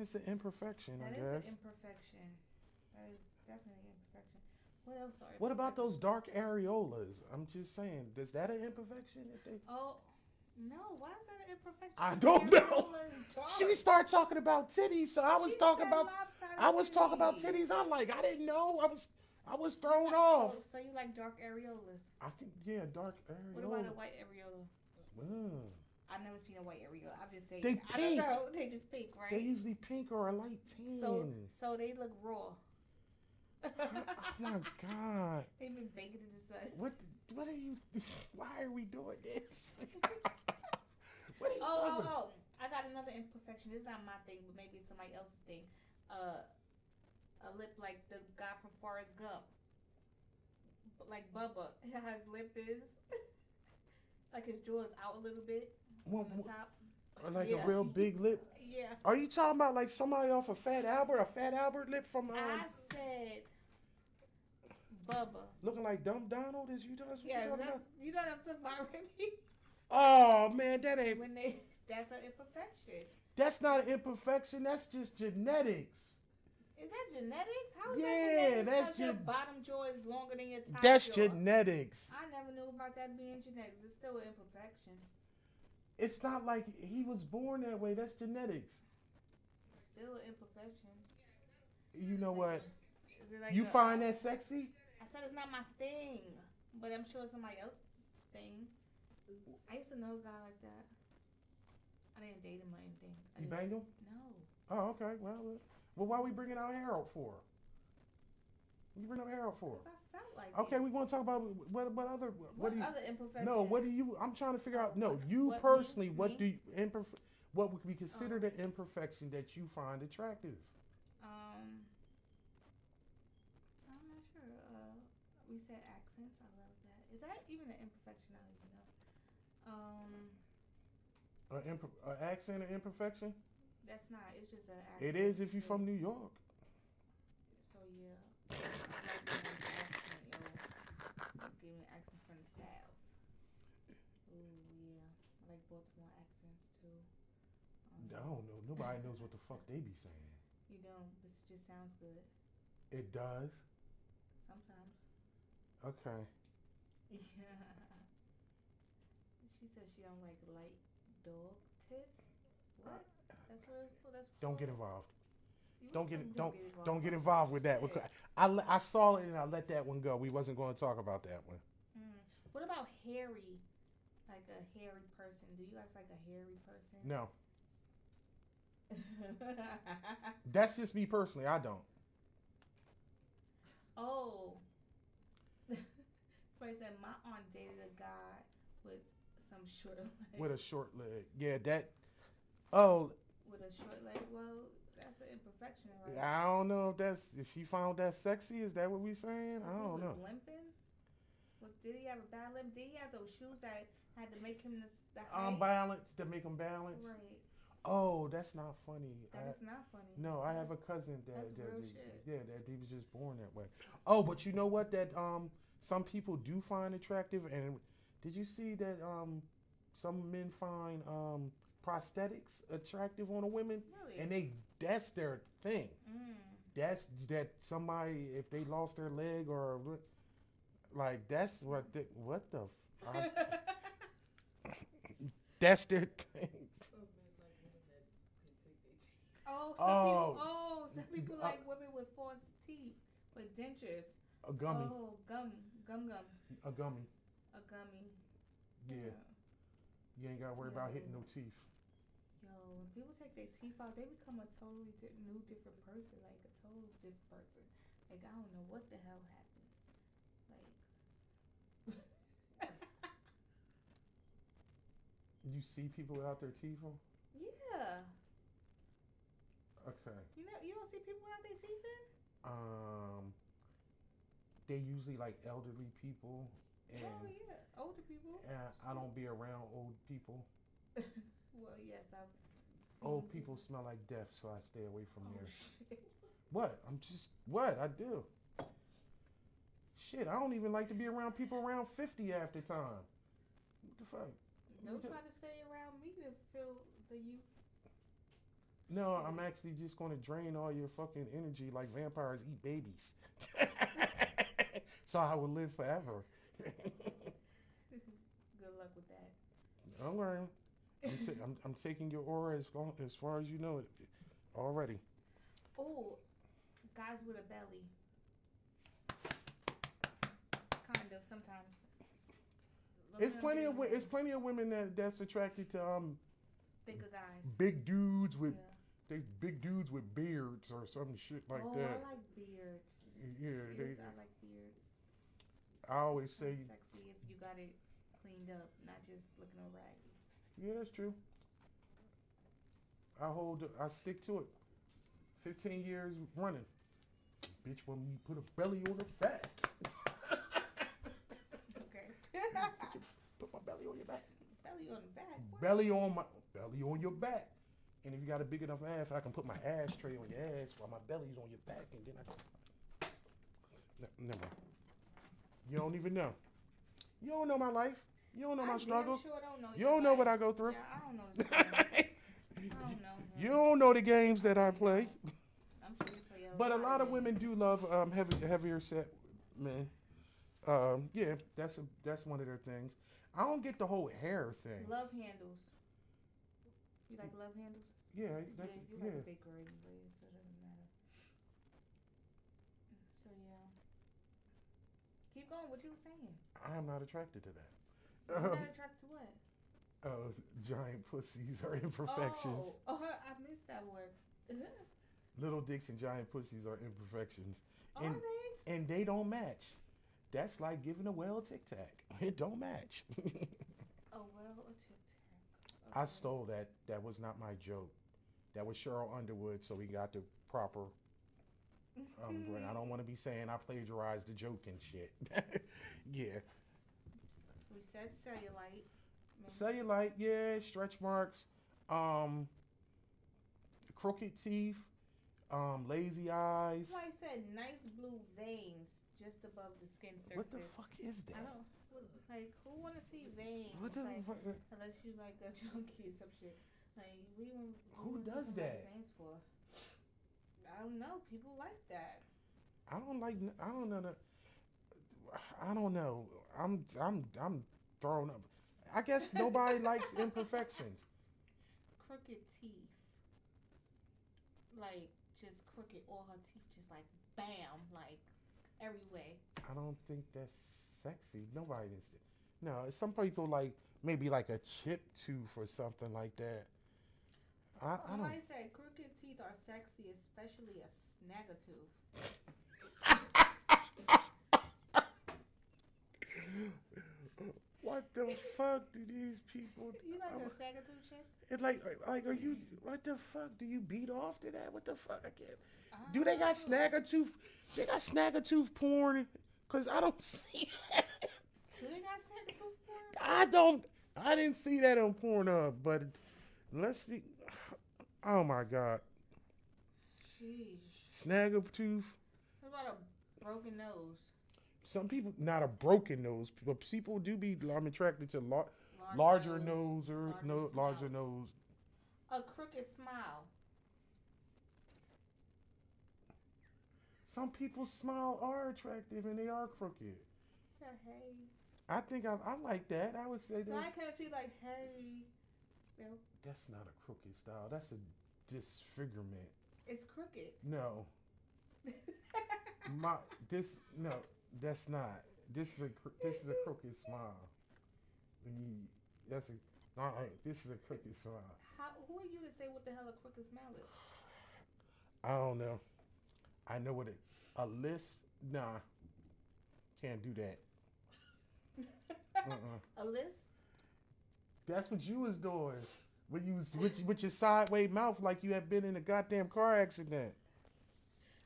Speaker 3: It's an imperfection, I guess.
Speaker 2: That is an imperfection. That is definitely an imperfection. What else are
Speaker 3: What about those dark areolas? I'm just saying, is that an imperfection?
Speaker 2: Oh, no. Why is that an imperfection?
Speaker 3: I don't know. She started talking about titties, so I was talking about titties. I'm like, I didn't know. I was thrown off.
Speaker 2: So you like dark areolas?
Speaker 3: I think, dark areola.
Speaker 2: What about a white areola? I've never seen a white areola. I'm just saying.
Speaker 3: They pink.
Speaker 2: I don't know. They just pink, right?
Speaker 3: They usually pink or a light tan.
Speaker 2: So they look raw.
Speaker 3: Oh my God.
Speaker 2: They've been baking in the sun.
Speaker 3: What are you? Why are we doing this? What are you talking about?
Speaker 2: I got another imperfection. This is not my thing, but maybe it's somebody else's thing. A lip like the guy from Forrest Gump. Like Bubba. How his lip is. Like his jaw is out a little bit on the top.
Speaker 3: Like a real big lip?
Speaker 2: Yeah.
Speaker 3: Are you talking about like somebody off of Fat Albert? A Fat Albert lip from...
Speaker 2: I said Bubba.
Speaker 3: Looking like Dumb Donald? Is you talking about?
Speaker 2: You know what I'm talking about, Remy?
Speaker 3: Oh, man, that ain't...
Speaker 2: That's an imperfection.
Speaker 3: That's not an imperfection. That's just genetics.
Speaker 2: Is that genetics? How is
Speaker 3: Yeah,
Speaker 2: that genetics?
Speaker 3: that's
Speaker 2: Because your bottom jaw is longer than your top
Speaker 3: that's
Speaker 2: jaw.
Speaker 3: genetics.
Speaker 2: I never knew about that being genetics. It's still an imperfection.
Speaker 3: It's not like he was born that way. That's genetics.
Speaker 2: Still an imperfection.
Speaker 3: You know
Speaker 2: Like,
Speaker 3: what?
Speaker 2: is it like
Speaker 3: You find that sexy?
Speaker 2: I said it's not my thing, but I'm sure it's somebody else's thing. I used to know a guy like that. I didn't date him or anything.
Speaker 3: You banged him?
Speaker 2: No.
Speaker 3: Oh, okay. Well, why are we bringing our hair out for? What you bring our hair out for?
Speaker 2: Because I felt like
Speaker 3: Okay,
Speaker 2: it.
Speaker 3: we want to talk about what other
Speaker 2: What
Speaker 3: do you,
Speaker 2: other imperfections?
Speaker 3: no, what do you? I'm trying to figure out. No,
Speaker 2: what-
Speaker 3: you
Speaker 2: what
Speaker 3: personally,
Speaker 2: me?
Speaker 3: what
Speaker 2: Me?
Speaker 3: do you what would be considered
Speaker 2: Oh.
Speaker 3: an imperfection that you find attractive?
Speaker 2: I'm not sure. We said accents. I love that. Is that even an imperfection? I don't even know.
Speaker 3: An accent or imperfection?
Speaker 2: That's not. It's just an accent.
Speaker 3: It is if you're from New York.
Speaker 2: So yeah, I like being an accent, yo. Give me an accent from the South. Ooh yeah, I like Baltimore accents too.
Speaker 3: I don't know. Nobody knows what the fuck they be saying.
Speaker 2: You don't. This just sounds good.
Speaker 3: It does.
Speaker 2: Sometimes.
Speaker 3: Okay.
Speaker 2: Yeah. She said she don't like light dog tits. What? That's what it's for. That's
Speaker 3: Don't get involved.
Speaker 2: You
Speaker 3: Don't
Speaker 2: said
Speaker 3: get
Speaker 2: involved.
Speaker 3: don't get involved with that.
Speaker 2: Shit.
Speaker 3: I saw it and I let that one go. We wasn't going to talk about that one.
Speaker 2: What about hairy? Like a hairy person. Do you guys like a hairy person?
Speaker 3: No. That's just me personally. I don't.
Speaker 2: Oh. Somebody said my aunt dated a guy with some short legs.
Speaker 3: With a short leg. Yeah, that. Oh,
Speaker 2: With a short leg. Well, that's an imperfection, right?
Speaker 3: I don't know if she found that sexy. Is that what we saying? I don't know.
Speaker 2: Limping? Did he have a bad limp? Did he have those shoes that had to make him the
Speaker 3: Unbalanced to make him balance.
Speaker 2: Right.
Speaker 3: Oh, that's not funny.
Speaker 2: That is not funny.
Speaker 3: No, I have a cousin that
Speaker 2: real shit.
Speaker 3: yeah, that he was just born that way. Oh, but you know what? That some people do find attractive, and did you see that some men find prosthetics attractive on a women?
Speaker 2: Really?
Speaker 3: And that's their thing. That's that somebody if they lost their leg or like that's what the that's their thing.
Speaker 2: Some people like women with false teeth, with dentures.
Speaker 3: A gummy.
Speaker 2: Oh, gum.
Speaker 3: A gummy.
Speaker 2: A gummy.
Speaker 3: Yeah. You ain't gotta worry about hitting no teeth.
Speaker 2: Yo, when people take their teeth out, they become a totally different person. Like a total different person. Like I don't know what the hell happens. Like.
Speaker 3: You see people without their teeth on?
Speaker 2: Yeah.
Speaker 3: Okay.
Speaker 2: You don't see people without their teeth in?
Speaker 3: They usually like elderly people. And,
Speaker 2: oh yeah, older people.
Speaker 3: And I don't be around old people.
Speaker 2: Well, yes, I've.
Speaker 3: Old people smell like death, so I stay away from there.
Speaker 2: Shit.
Speaker 3: What? I do. Shit, I don't even like to be around people around 50 half the time. What the fuck?
Speaker 2: Don't try to stay around me to feel the youth.
Speaker 3: No, I'm actually just going to drain all your fucking energy like vampires eat babies. So I will live forever.
Speaker 2: Good luck with that.
Speaker 3: Don't worry. I'm taking your aura as far as you know it already.
Speaker 2: Oh, guys with a belly. Kind of sometimes.
Speaker 3: It's plenty of women that's attracted to
Speaker 2: thicker guys.
Speaker 3: Big dudes with big dudes with beards or some shit like that.
Speaker 2: Oh, I like beards.
Speaker 3: Yeah,
Speaker 2: I like beards.
Speaker 3: I always say
Speaker 2: sexy if you got it cleaned up, not just looking all raggedy.
Speaker 3: Yeah, that's true. I stick to it. 15 years running. Bitch, when you put a belly on her back.
Speaker 2: Okay.
Speaker 3: Put my belly on your back.
Speaker 2: Belly on the back? What?
Speaker 3: Belly on your back. And if you got a big enough ass, I can put my ashtray on your ass while my belly's on your back, and then I can. Never mind. You don't even know. You don't know my life. You don't know my struggles.
Speaker 2: Sure don't know
Speaker 3: you don't know what I go through.
Speaker 2: Yeah, I don't know this I don't know him.
Speaker 3: You don't know the games that I play.
Speaker 2: I'm sure you play a lot.
Speaker 3: But a lot of women do love heavier set men. Yeah, that's one of their things. I don't get the whole hair thing.
Speaker 2: Love handles. You like love handles?
Speaker 3: Yeah,
Speaker 2: Yeah, you like a big girl anyway, so it doesn't matter. So yeah. Keep going. What you were saying?
Speaker 3: I'm not attracted to that.
Speaker 2: You're not attracted to what?
Speaker 3: Oh, giant pussies are imperfections.
Speaker 2: Oh, I missed that word.
Speaker 3: Little dicks and giant pussies are imperfections.
Speaker 2: Are
Speaker 3: And,
Speaker 2: they?
Speaker 3: and they don't match. That's like giving a whale a tic tac. It don't match.
Speaker 2: Oh, well, a tic tac. Okay.
Speaker 3: I stole that. That was not my joke. That was Cheryl Underwood, so we got the proper. I don't want to be saying I plagiarized the joke and shit. Yeah.
Speaker 2: We said cellulite.
Speaker 3: Cellulite, yeah, stretch marks, crooked teeth, lazy eyes.
Speaker 2: That's why I said nice blue veins just above the skin surface.
Speaker 3: What the fuck is that?
Speaker 2: I don't like. Who want to see veins?
Speaker 3: What the
Speaker 2: like,
Speaker 3: fuck?
Speaker 2: Unless you like a junkie or some shit. Like
Speaker 3: Who does that?
Speaker 2: Veins for? I don't know. People like that.
Speaker 3: I don't like. I don't know. I don't know. I'm thrown up. I guess nobody likes imperfections.
Speaker 2: Crooked teeth. Like just crooked. All her teeth just like bam, like every way.
Speaker 3: I don't think that's sexy. Nobody is. No, some people like maybe like a chip tooth or something like that. I
Speaker 2: Somebody
Speaker 3: don't.
Speaker 2: said crooked teeth are sexy, especially a snaggletooth.
Speaker 3: What the fuck do these people?
Speaker 2: You like a snaggletooth chick?
Speaker 3: It's like are you? What the fuck? Do you beat off to that? What the fuck? I can't. Do they got snaggletooth? They got snaggletooth porn? Cause I don't see that.
Speaker 2: Do they got snaggletooth porn?
Speaker 3: I don't. I didn't see that on Pornhub, but let's be. Oh my god.
Speaker 2: Sheesh.
Speaker 3: Snaggletooth.
Speaker 2: What about a broken nose?
Speaker 3: Some people, not a broken nose, but people do be. I'm attracted to larger nose or larger nose.
Speaker 2: A crooked smile.
Speaker 3: Some people's smile are attractive and they are crooked.
Speaker 2: Yeah, hey.
Speaker 3: I think I like that. I would say
Speaker 2: So I
Speaker 3: that.
Speaker 2: kind of feel like, hey. No.
Speaker 3: That's not a crooked style. That's a disfigurement.
Speaker 2: It's crooked.
Speaker 3: No. No. That's not. This is a crooked smile. This is a crooked smile.
Speaker 2: Who are you to say what the hell a crooked smile is?
Speaker 3: I don't know. I know what a lisp. Nah, can't do that.
Speaker 2: A lisp?
Speaker 3: That's what you was doing when you was with your sideways mouth like you had been in a goddamn car accident.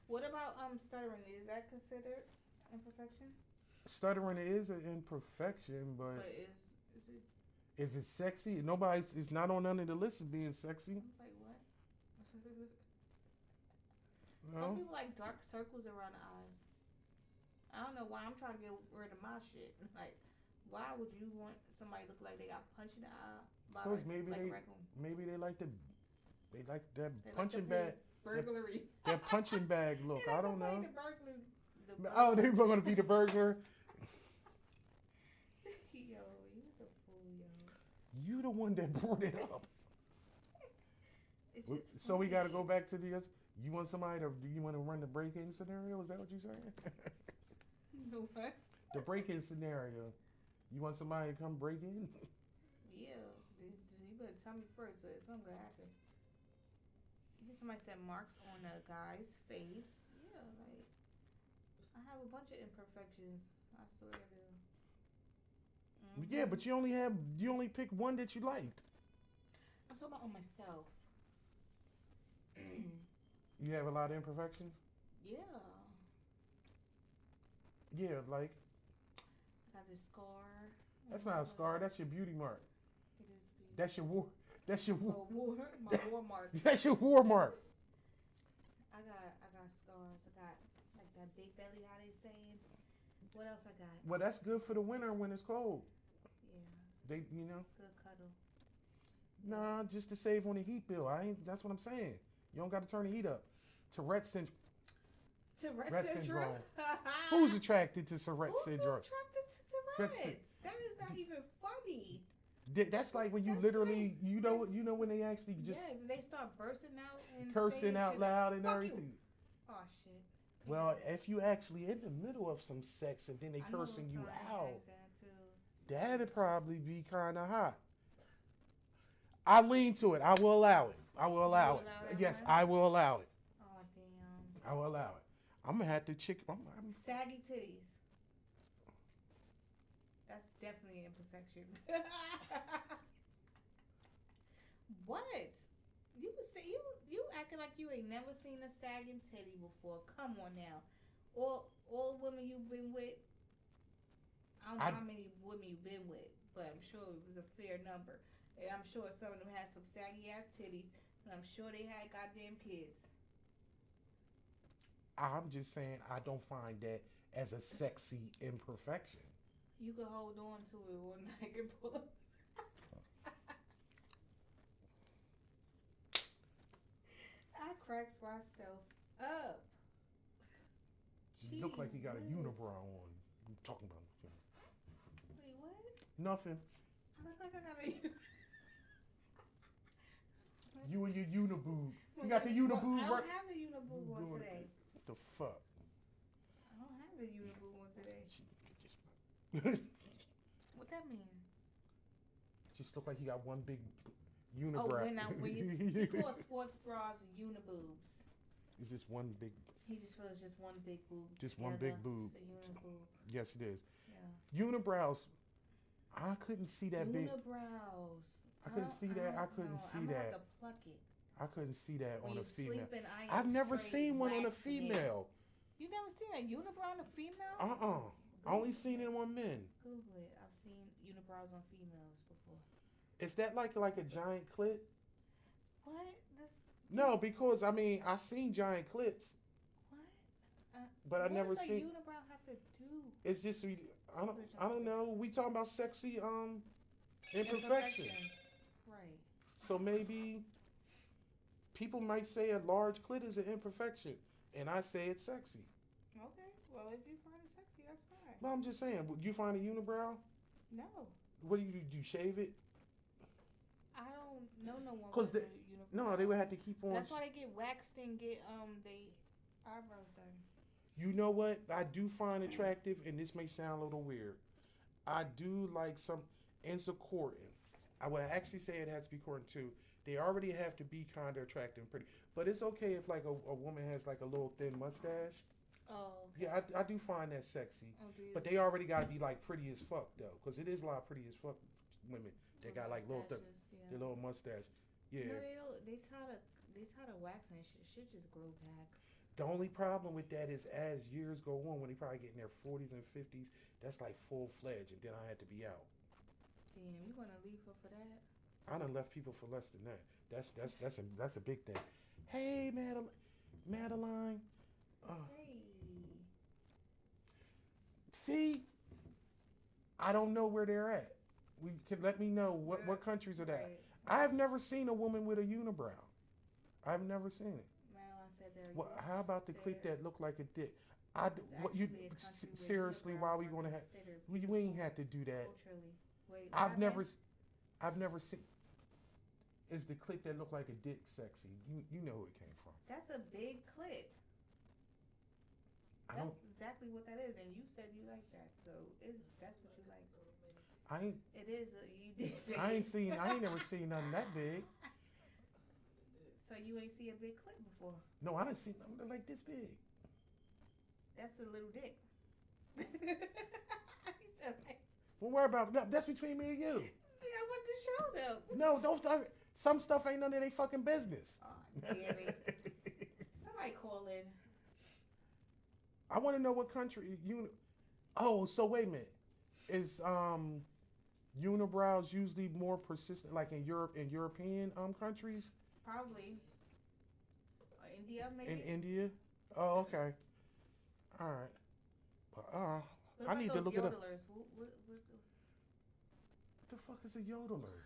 Speaker 2: What about stuttering? Is that considered imperfection?
Speaker 3: Stuttering is an imperfection, but
Speaker 2: is
Speaker 3: it sexy? It's not on none of the lists as being sexy.
Speaker 2: Like what?
Speaker 3: No.
Speaker 2: Some people like dark circles around the eyes. I don't know why. I'm trying to get rid of my shit. Like, why would you want somebody to look like they got punched in the eye?
Speaker 3: Because maybe they like that punching bag.
Speaker 2: Burglary.
Speaker 3: That punching bag look. I don't know.
Speaker 2: The
Speaker 3: Oh, they were going to be the burglar.
Speaker 2: Yo, you was a fool, yo.
Speaker 3: You the one that brought it up. So we got to go back to the. You want somebody to? Do you want to run the break-in scenario? Is that what you're saying?
Speaker 2: The what?
Speaker 3: The break-in scenario. You want somebody to come break in?
Speaker 2: Yeah. You better tell me first, so something gonna happen. Somebody said marks on a guy's face. Yeah, like I have a bunch of imperfections. I swear to. Mm-hmm.
Speaker 3: Yeah, but you only picked one that you liked.
Speaker 2: I'm talking about on myself.
Speaker 3: You have a lot of imperfections?
Speaker 2: Yeah.
Speaker 3: Yeah, like.
Speaker 2: I got this scar.
Speaker 3: That's not a scar. That's your beauty mark.
Speaker 2: It is beauty.
Speaker 3: That's your war. That's your war.
Speaker 2: My war mark.
Speaker 3: That's your war mark.
Speaker 2: I got scars. I got like that big belly. How they saying? What else I got?
Speaker 3: Well, that's good for the winter when it's cold.
Speaker 2: Yeah.
Speaker 3: Good
Speaker 2: cuddle.
Speaker 3: Nah, just to save on the heat bill. That's what I'm saying. You don't got to turn the heat up. Tourette's syndrome.
Speaker 2: Tourette syndrome.
Speaker 3: Who's attracted to Tourette
Speaker 2: Who's
Speaker 3: syndrome?
Speaker 2: attracted to Tourette's? That is not even funny.
Speaker 3: That's like when you
Speaker 2: That's
Speaker 3: literally,
Speaker 2: like
Speaker 3: you know when they actually just
Speaker 2: yes, and they start bursting out and
Speaker 3: cursing
Speaker 2: saying
Speaker 3: out
Speaker 2: shit
Speaker 3: loud
Speaker 2: like,
Speaker 3: and
Speaker 2: "Fuck
Speaker 3: everything.
Speaker 2: you." Oh shit.
Speaker 3: Well, if you actually in the middle of some sex and then they
Speaker 2: I know
Speaker 3: cursing you
Speaker 2: somebody
Speaker 3: out,
Speaker 2: like that too.
Speaker 3: that'd probably be kind of hot. I lean to it. I will allow it. I will allow it.
Speaker 2: allow that
Speaker 3: Yes,
Speaker 2: one?
Speaker 3: I will allow it.
Speaker 2: Oh damn.
Speaker 3: I will allow it. I'm gonna have to check.
Speaker 2: Saggy titties. That's definitely an imperfection. What? You say you acting like you ain't never seen a sagging titty before. Come on now. All women you've been with. I don't know how many women you've been with, but I'm sure it was a fair number. And I'm sure some of them had some saggy ass titties, and I'm sure they had goddamn kids.
Speaker 3: I'm just saying I don't find that as a sexy imperfection.
Speaker 2: You could hold on to it one night and pull it. I cracks myself up.
Speaker 3: You look like you got a
Speaker 2: Gee whiz.
Speaker 3: unibrow on. I'm talking about
Speaker 2: Wait, what?
Speaker 3: nothing.
Speaker 2: I look like I got a.
Speaker 3: You and your uniboob. You got the uniboob
Speaker 2: I
Speaker 3: right.
Speaker 2: don't have the uniboob on today.
Speaker 3: What the fuck?
Speaker 2: I don't have the uniboob on today. What that mean?
Speaker 3: Just look like you got one big
Speaker 2: Oh,
Speaker 3: unibrow.
Speaker 2: when you call sports bras uniboobs.
Speaker 3: It's just one big.
Speaker 2: He just feels just one big boob.
Speaker 3: Just
Speaker 2: together.
Speaker 3: one big boob.
Speaker 2: It's a uniboob.
Speaker 3: Yes, it is.
Speaker 2: Yeah.
Speaker 3: Unibrows. I couldn't see that big.
Speaker 2: Unibrows.
Speaker 3: I couldn't see that. I couldn't see
Speaker 2: I'm
Speaker 3: that.
Speaker 2: gonna have to pluck it.
Speaker 3: I couldn't see that
Speaker 2: When
Speaker 3: on a
Speaker 2: you
Speaker 3: female.
Speaker 2: sleeping, I am
Speaker 3: I've never
Speaker 2: straight
Speaker 3: seen one on a
Speaker 2: waxing it.
Speaker 3: female.
Speaker 2: You never seen a unibrow on a female?
Speaker 3: I only seen it on men.
Speaker 2: Google it. I've seen unibrows on females before.
Speaker 3: Is that like a giant clit?
Speaker 2: What?
Speaker 3: No, because I mean I seen giant clits.
Speaker 2: What?
Speaker 3: But I never
Speaker 2: seen.
Speaker 3: seen.
Speaker 2: What does a unibrow have to do?
Speaker 3: It's just I don't know. We talking about sexy imperfections.
Speaker 2: Right.
Speaker 3: So maybe people might say a large clit is an imperfection, and I say it's sexy.
Speaker 2: Okay. Well, if you find it sexy, that's fine.
Speaker 3: Well, I'm just saying. Would you find a unibrow?
Speaker 2: No.
Speaker 3: What do? Do you shave it?
Speaker 2: I don't know no one.
Speaker 3: Because no, they would have to keep on.
Speaker 2: That's why they get waxed and get they eyebrows done.
Speaker 3: You know what? I do find attractive, and this may sound a little weird. I do like some insecurity. I would actually say it has to be courting too. They already have to be kind of attractive and pretty, but it's okay if like a woman has like a little thin mustache.
Speaker 2: Oh. Okay.
Speaker 3: Yeah, I do find that sexy.
Speaker 2: Oh, do you?
Speaker 3: But they already got to be like pretty as fuck though, because it is a lot of pretty as fuck women that got like little their little mustache. Yeah.
Speaker 2: No, they don't. They tired of waxing. Shit just grow back.
Speaker 3: The only problem with that is as years go on, when they probably get in their 40s and 50s, that's like full fledged, and then I had to be out.
Speaker 2: Damn, you gonna leave her for that?
Speaker 3: I done left people for less than that. That's a big thing. Hey, Madeline.
Speaker 2: Hey.
Speaker 3: See, I don't know where they're at. We can let me know what countries are that.
Speaker 2: Right.
Speaker 3: I have never seen a woman with a unibrow. I've never seen it.
Speaker 2: Madeline said they're.
Speaker 3: How about the clit that look like a dick? Seriously? Why are we going to have? We ain't had to do that.
Speaker 2: Culturally. Wait,
Speaker 3: I've never seen. Is the clit that look like a dick sexy? You know who it came from.
Speaker 2: That's a big clit. That's exactly what that is, and you said you like that, so that's what you like. It is. You did say.
Speaker 3: I ain't never seen nothing that big.
Speaker 2: So you ain't see a big clit before?
Speaker 3: No, I didn't see nothing like this big.
Speaker 2: That's a little dick. He said like.
Speaker 3: Well, worry about that's between me and you.
Speaker 2: I want to show them.
Speaker 3: No, don't. Some stuff ain't none of their fucking business.
Speaker 2: Oh, damn it. Somebody call in.
Speaker 3: I want to know what country so wait a minute. Is unibrows usually more persistent, like in Europe, in European countries?
Speaker 2: Probably. Or India, maybe.
Speaker 3: In India? Oh, okay. All right. I need to look it up.
Speaker 2: Yodelers? What
Speaker 3: What the fuck is a yodeler?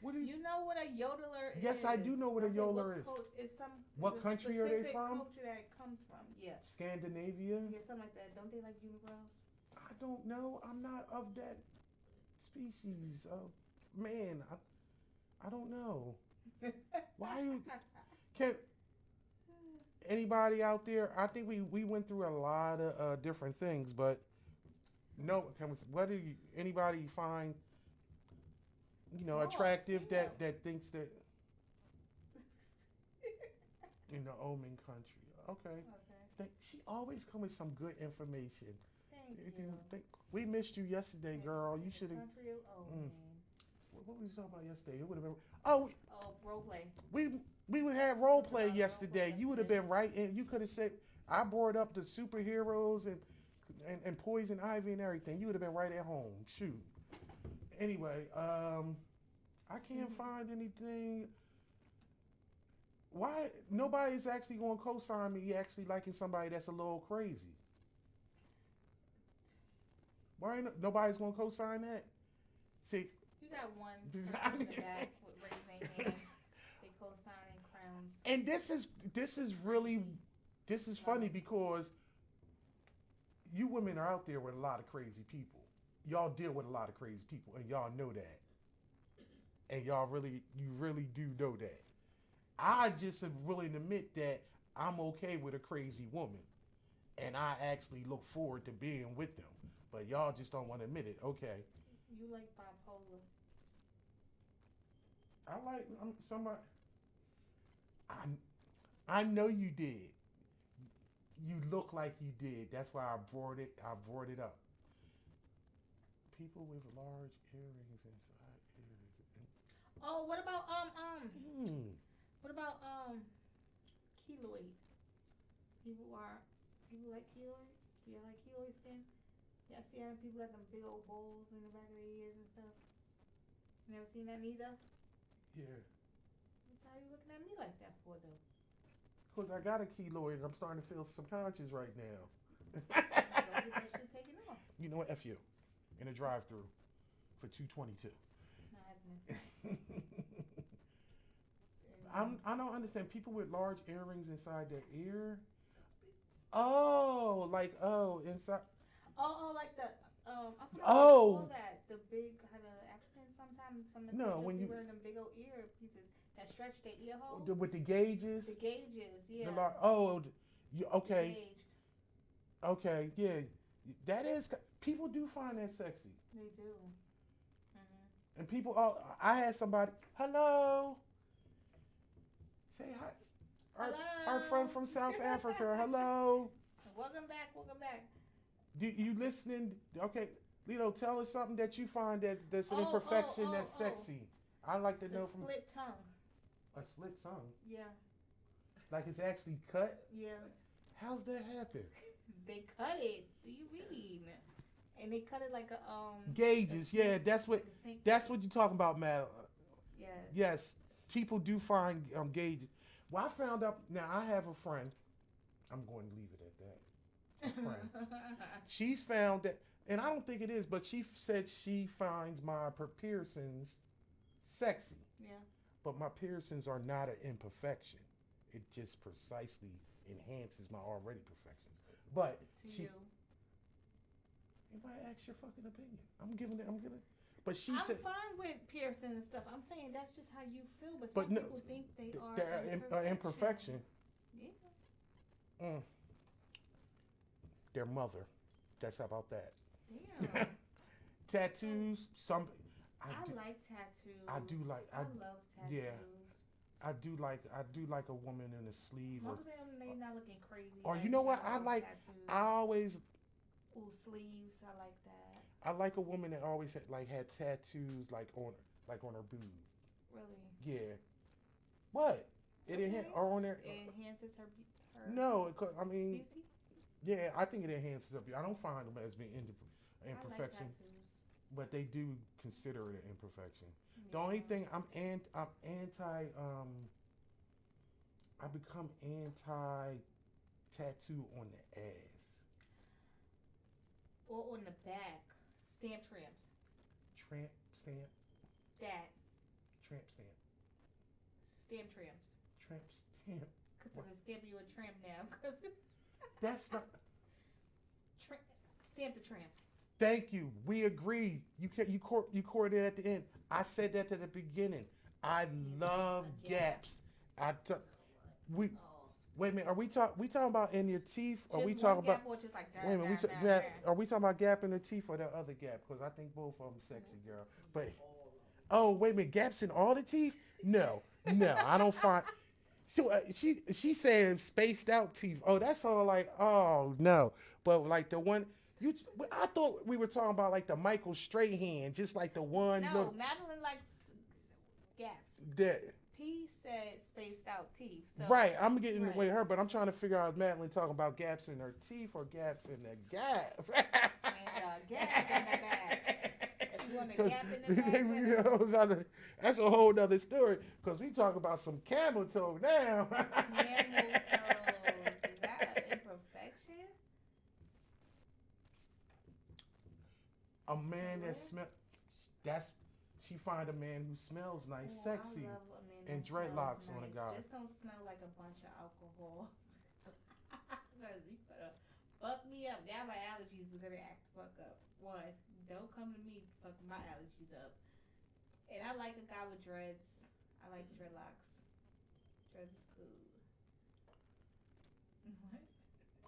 Speaker 3: What is?
Speaker 2: You know what a yodeler is?
Speaker 3: Yes, I do know what a yodeler is.
Speaker 2: It's some.
Speaker 3: What country are they from?
Speaker 2: Culture that it comes from. Yeah.
Speaker 3: Scandinavia.
Speaker 2: Yeah, something like that. Don't they like unibrows?
Speaker 3: I don't know. I'm not of that species of man. I don't know. Why you can anybody out there? I think we went through a lot of different things, but no. What do you anybody find attractive that thinks that in the Omen country? Okay. She always come with some good information.
Speaker 2: Thank you.
Speaker 3: We missed you yesterday, girl. You should have.
Speaker 2: Country of Omen.
Speaker 3: What were we talking about yesterday? It would have been.
Speaker 2: Role play.
Speaker 3: We would have role play yesterday. You would have been right, and you could have said I brought up the superheroes and Poison Ivy and everything. You would have been right at home. Shoot. Anyway, I can't find anything. Why nobody's actually going to co-sign me actually liking somebody that's a little crazy? Why ain't nobody's going to co-sign that? See,
Speaker 2: you got one in the back with raising hand. They co-signing crowns.
Speaker 3: And this is funny because you women are out there with a lot of crazy people. Y'all deal with a lot of crazy people, and y'all know that. And you really do know that. I just am willing to admit that I'm okay with a crazy woman, and I actually look forward to being with them. But y'all just don't want to admit it. Okay.
Speaker 2: You like bipolar.
Speaker 3: I like somebody. I know you did. You look like you did. That's why I brought it up. People with large earrings inside ears.
Speaker 2: Oh, what about What about keloid? People like keloid. Do you like keloid skin? Yeah, I see how people got them big old bowls in the back of their ears and stuff. You never seen that neither?
Speaker 3: Yeah.
Speaker 2: Why are you looking at me like that for though?
Speaker 3: Because I got a keloid and I'm starting to feel subconscious right now.
Speaker 2: Go get that shit taken off.
Speaker 3: You know what? F you. In a drive-through for $2.22.
Speaker 2: Not happening.
Speaker 3: I don't understand. People with large earrings inside their ear. Oh, inside.
Speaker 2: Oh, like the I forgot
Speaker 3: Oh.
Speaker 2: that the big how the Africans sometimes
Speaker 3: when you
Speaker 2: wear them big old ear pieces that stretch their ear hole.
Speaker 3: With the gauges.
Speaker 2: The gauges, yeah.
Speaker 3: Okay.
Speaker 2: Gauge.
Speaker 3: Okay, yeah. That is people do find that sexy.
Speaker 2: They do.
Speaker 3: And people, I had somebody. Hello. Say hi. Our friend from South Africa. Hello.
Speaker 2: Welcome back. Welcome back.
Speaker 3: Do you listening? Okay, Lito, tell us something that you find that's an imperfection that's sexy. I like to know from
Speaker 2: split tongue.
Speaker 3: A split tongue.
Speaker 2: Yeah.
Speaker 3: Like it's actually cut.
Speaker 2: Yeah.
Speaker 3: How's that happen?
Speaker 2: They cut it. What do you mean? And they cut it like a
Speaker 3: gauges. Yeah, that's what you're talking about, Matt.
Speaker 2: Yeah.
Speaker 3: Yes, people do find gauges. Well, I found out. Now I have a friend. I'm going to leave it at that. Friend. She's found that, and I don't think it is, but she said she finds my piercings sexy.
Speaker 2: Yeah.
Speaker 3: But my piercings are not an imperfection. It just precisely enhances my already perfections. But
Speaker 2: you.
Speaker 3: If I ask your fucking opinion, I'm giving. But she said
Speaker 2: I'm fine with piercing and stuff. I'm saying that's just how you feel. But some people think they are
Speaker 3: they're imperfection.
Speaker 2: Yeah.
Speaker 3: Their mother. That's about that.
Speaker 2: Yeah.
Speaker 3: Tattoos.
Speaker 2: I like tattoos.
Speaker 3: I do like.
Speaker 2: I love tattoos.
Speaker 3: Yeah. I do like a woman in a sleeve.
Speaker 2: Most of them, they not looking crazy.
Speaker 3: Or you know what? I like.
Speaker 2: Tattoos.
Speaker 3: I always.
Speaker 2: Ooh, sleeves. I like that.
Speaker 3: I like a woman that always had tattoos like on her boob.
Speaker 2: Really?
Speaker 3: Yeah. What? It
Speaker 2: enhances her.
Speaker 3: No, I mean.
Speaker 2: Beauty?
Speaker 3: Yeah, I think it enhances her beauty. I don't find them as being imperfection.
Speaker 2: I like tattoos.
Speaker 3: But they do consider it an imperfection. Yeah. The only thing I'm anti. I become anti tattoo on the ass.
Speaker 2: Or on the back. Stamp tramps.
Speaker 3: Stamp?
Speaker 2: That.
Speaker 3: tramp stamp?
Speaker 2: Stamp tramps.
Speaker 3: Tramp stamp.
Speaker 2: Because they stamp you a tramp now. Cause
Speaker 3: That's not.
Speaker 2: Stamp the tramp.
Speaker 3: Thank you. We agree. You caught it at the end. I said that at the beginning. I love gaps. I t- we wait a minute. We talking about in your teeth? Or
Speaker 2: Just
Speaker 3: we
Speaker 2: one
Speaker 3: talking
Speaker 2: gap
Speaker 3: about?
Speaker 2: or just like that?
Speaker 3: Wait a minute. Are we talking about gap in the teeth or the other gap? Because I think both of them sexy, girl. But oh wait a minute, gaps in all the teeth? No, no, I don't find. So she said spaced out teeth. Oh, that's all like oh no. But like the one you, I thought we were talking about like the Michael Strahan, just like the one.
Speaker 2: No, Madeline likes gaps.
Speaker 3: That.
Speaker 2: P said spaced out teeth. So,
Speaker 3: right, I'm getting away her, but I'm trying to figure out if Madeline talking about gaps in her teeth or gaps in the gap.
Speaker 2: And gap in the bag. If you want a gap in the bag,
Speaker 3: that's a whole nother story. Because we talk about some camel toe now.
Speaker 2: Camel toes. Is that an imperfection?
Speaker 3: A man that smells. That's. She find a man who smells nice, sexy, and dreadlocks on a guy.
Speaker 2: Just don't smell like a bunch of alcohol. Because you gonna fuck me up. Now my allergies are gonna act the fuck up. One, don't come to me fucking my allergies up. And I like a guy with dreads. I like dreadlocks. Dreads is cool. What?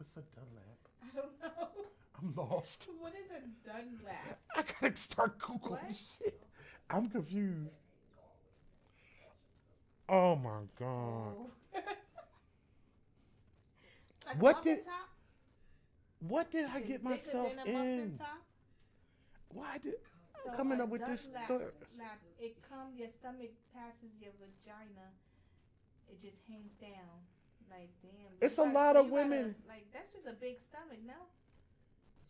Speaker 3: What's a Dunlap?
Speaker 2: I don't know.
Speaker 3: I'm lost.
Speaker 2: What is a Dunlap?
Speaker 3: I gotta start Googling shit. I'm confused. Oh my god.
Speaker 2: Oh. Like
Speaker 3: what did I get myself in? Why did I'm coming up with this
Speaker 2: your stomach passes your vagina. It just hangs down. Like damn.
Speaker 3: It's a lot of women.
Speaker 2: Like that's just a big stomach, no?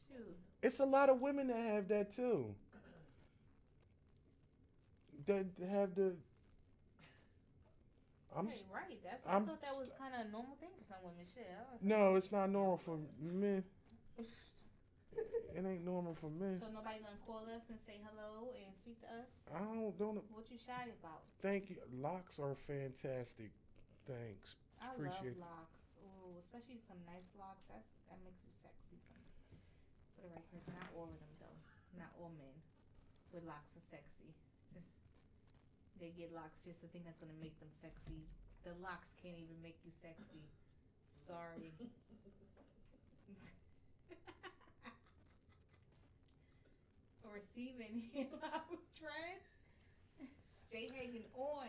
Speaker 2: Shoot.
Speaker 3: It's a lot of women that have that too. That have the.
Speaker 2: Right. I thought that was kind of a normal thing for some women. Shit.
Speaker 3: No, it's not normal for men. It ain't normal for men.
Speaker 2: So nobody gonna call us and say hello and speak to us?
Speaker 3: I don't.
Speaker 2: What you shy about?
Speaker 3: Thank you. Locks are fantastic. Thanks.
Speaker 2: I
Speaker 3: Appreciate
Speaker 2: love locks. Ooh, especially some nice locks. That makes you sexy. For the right person, not all of them though. Not all men with locks are sexy. They get locks just to think that's gonna make them sexy. The locks can't even make you sexy. Sorry. Receiving hairline with dreads. They hanging on.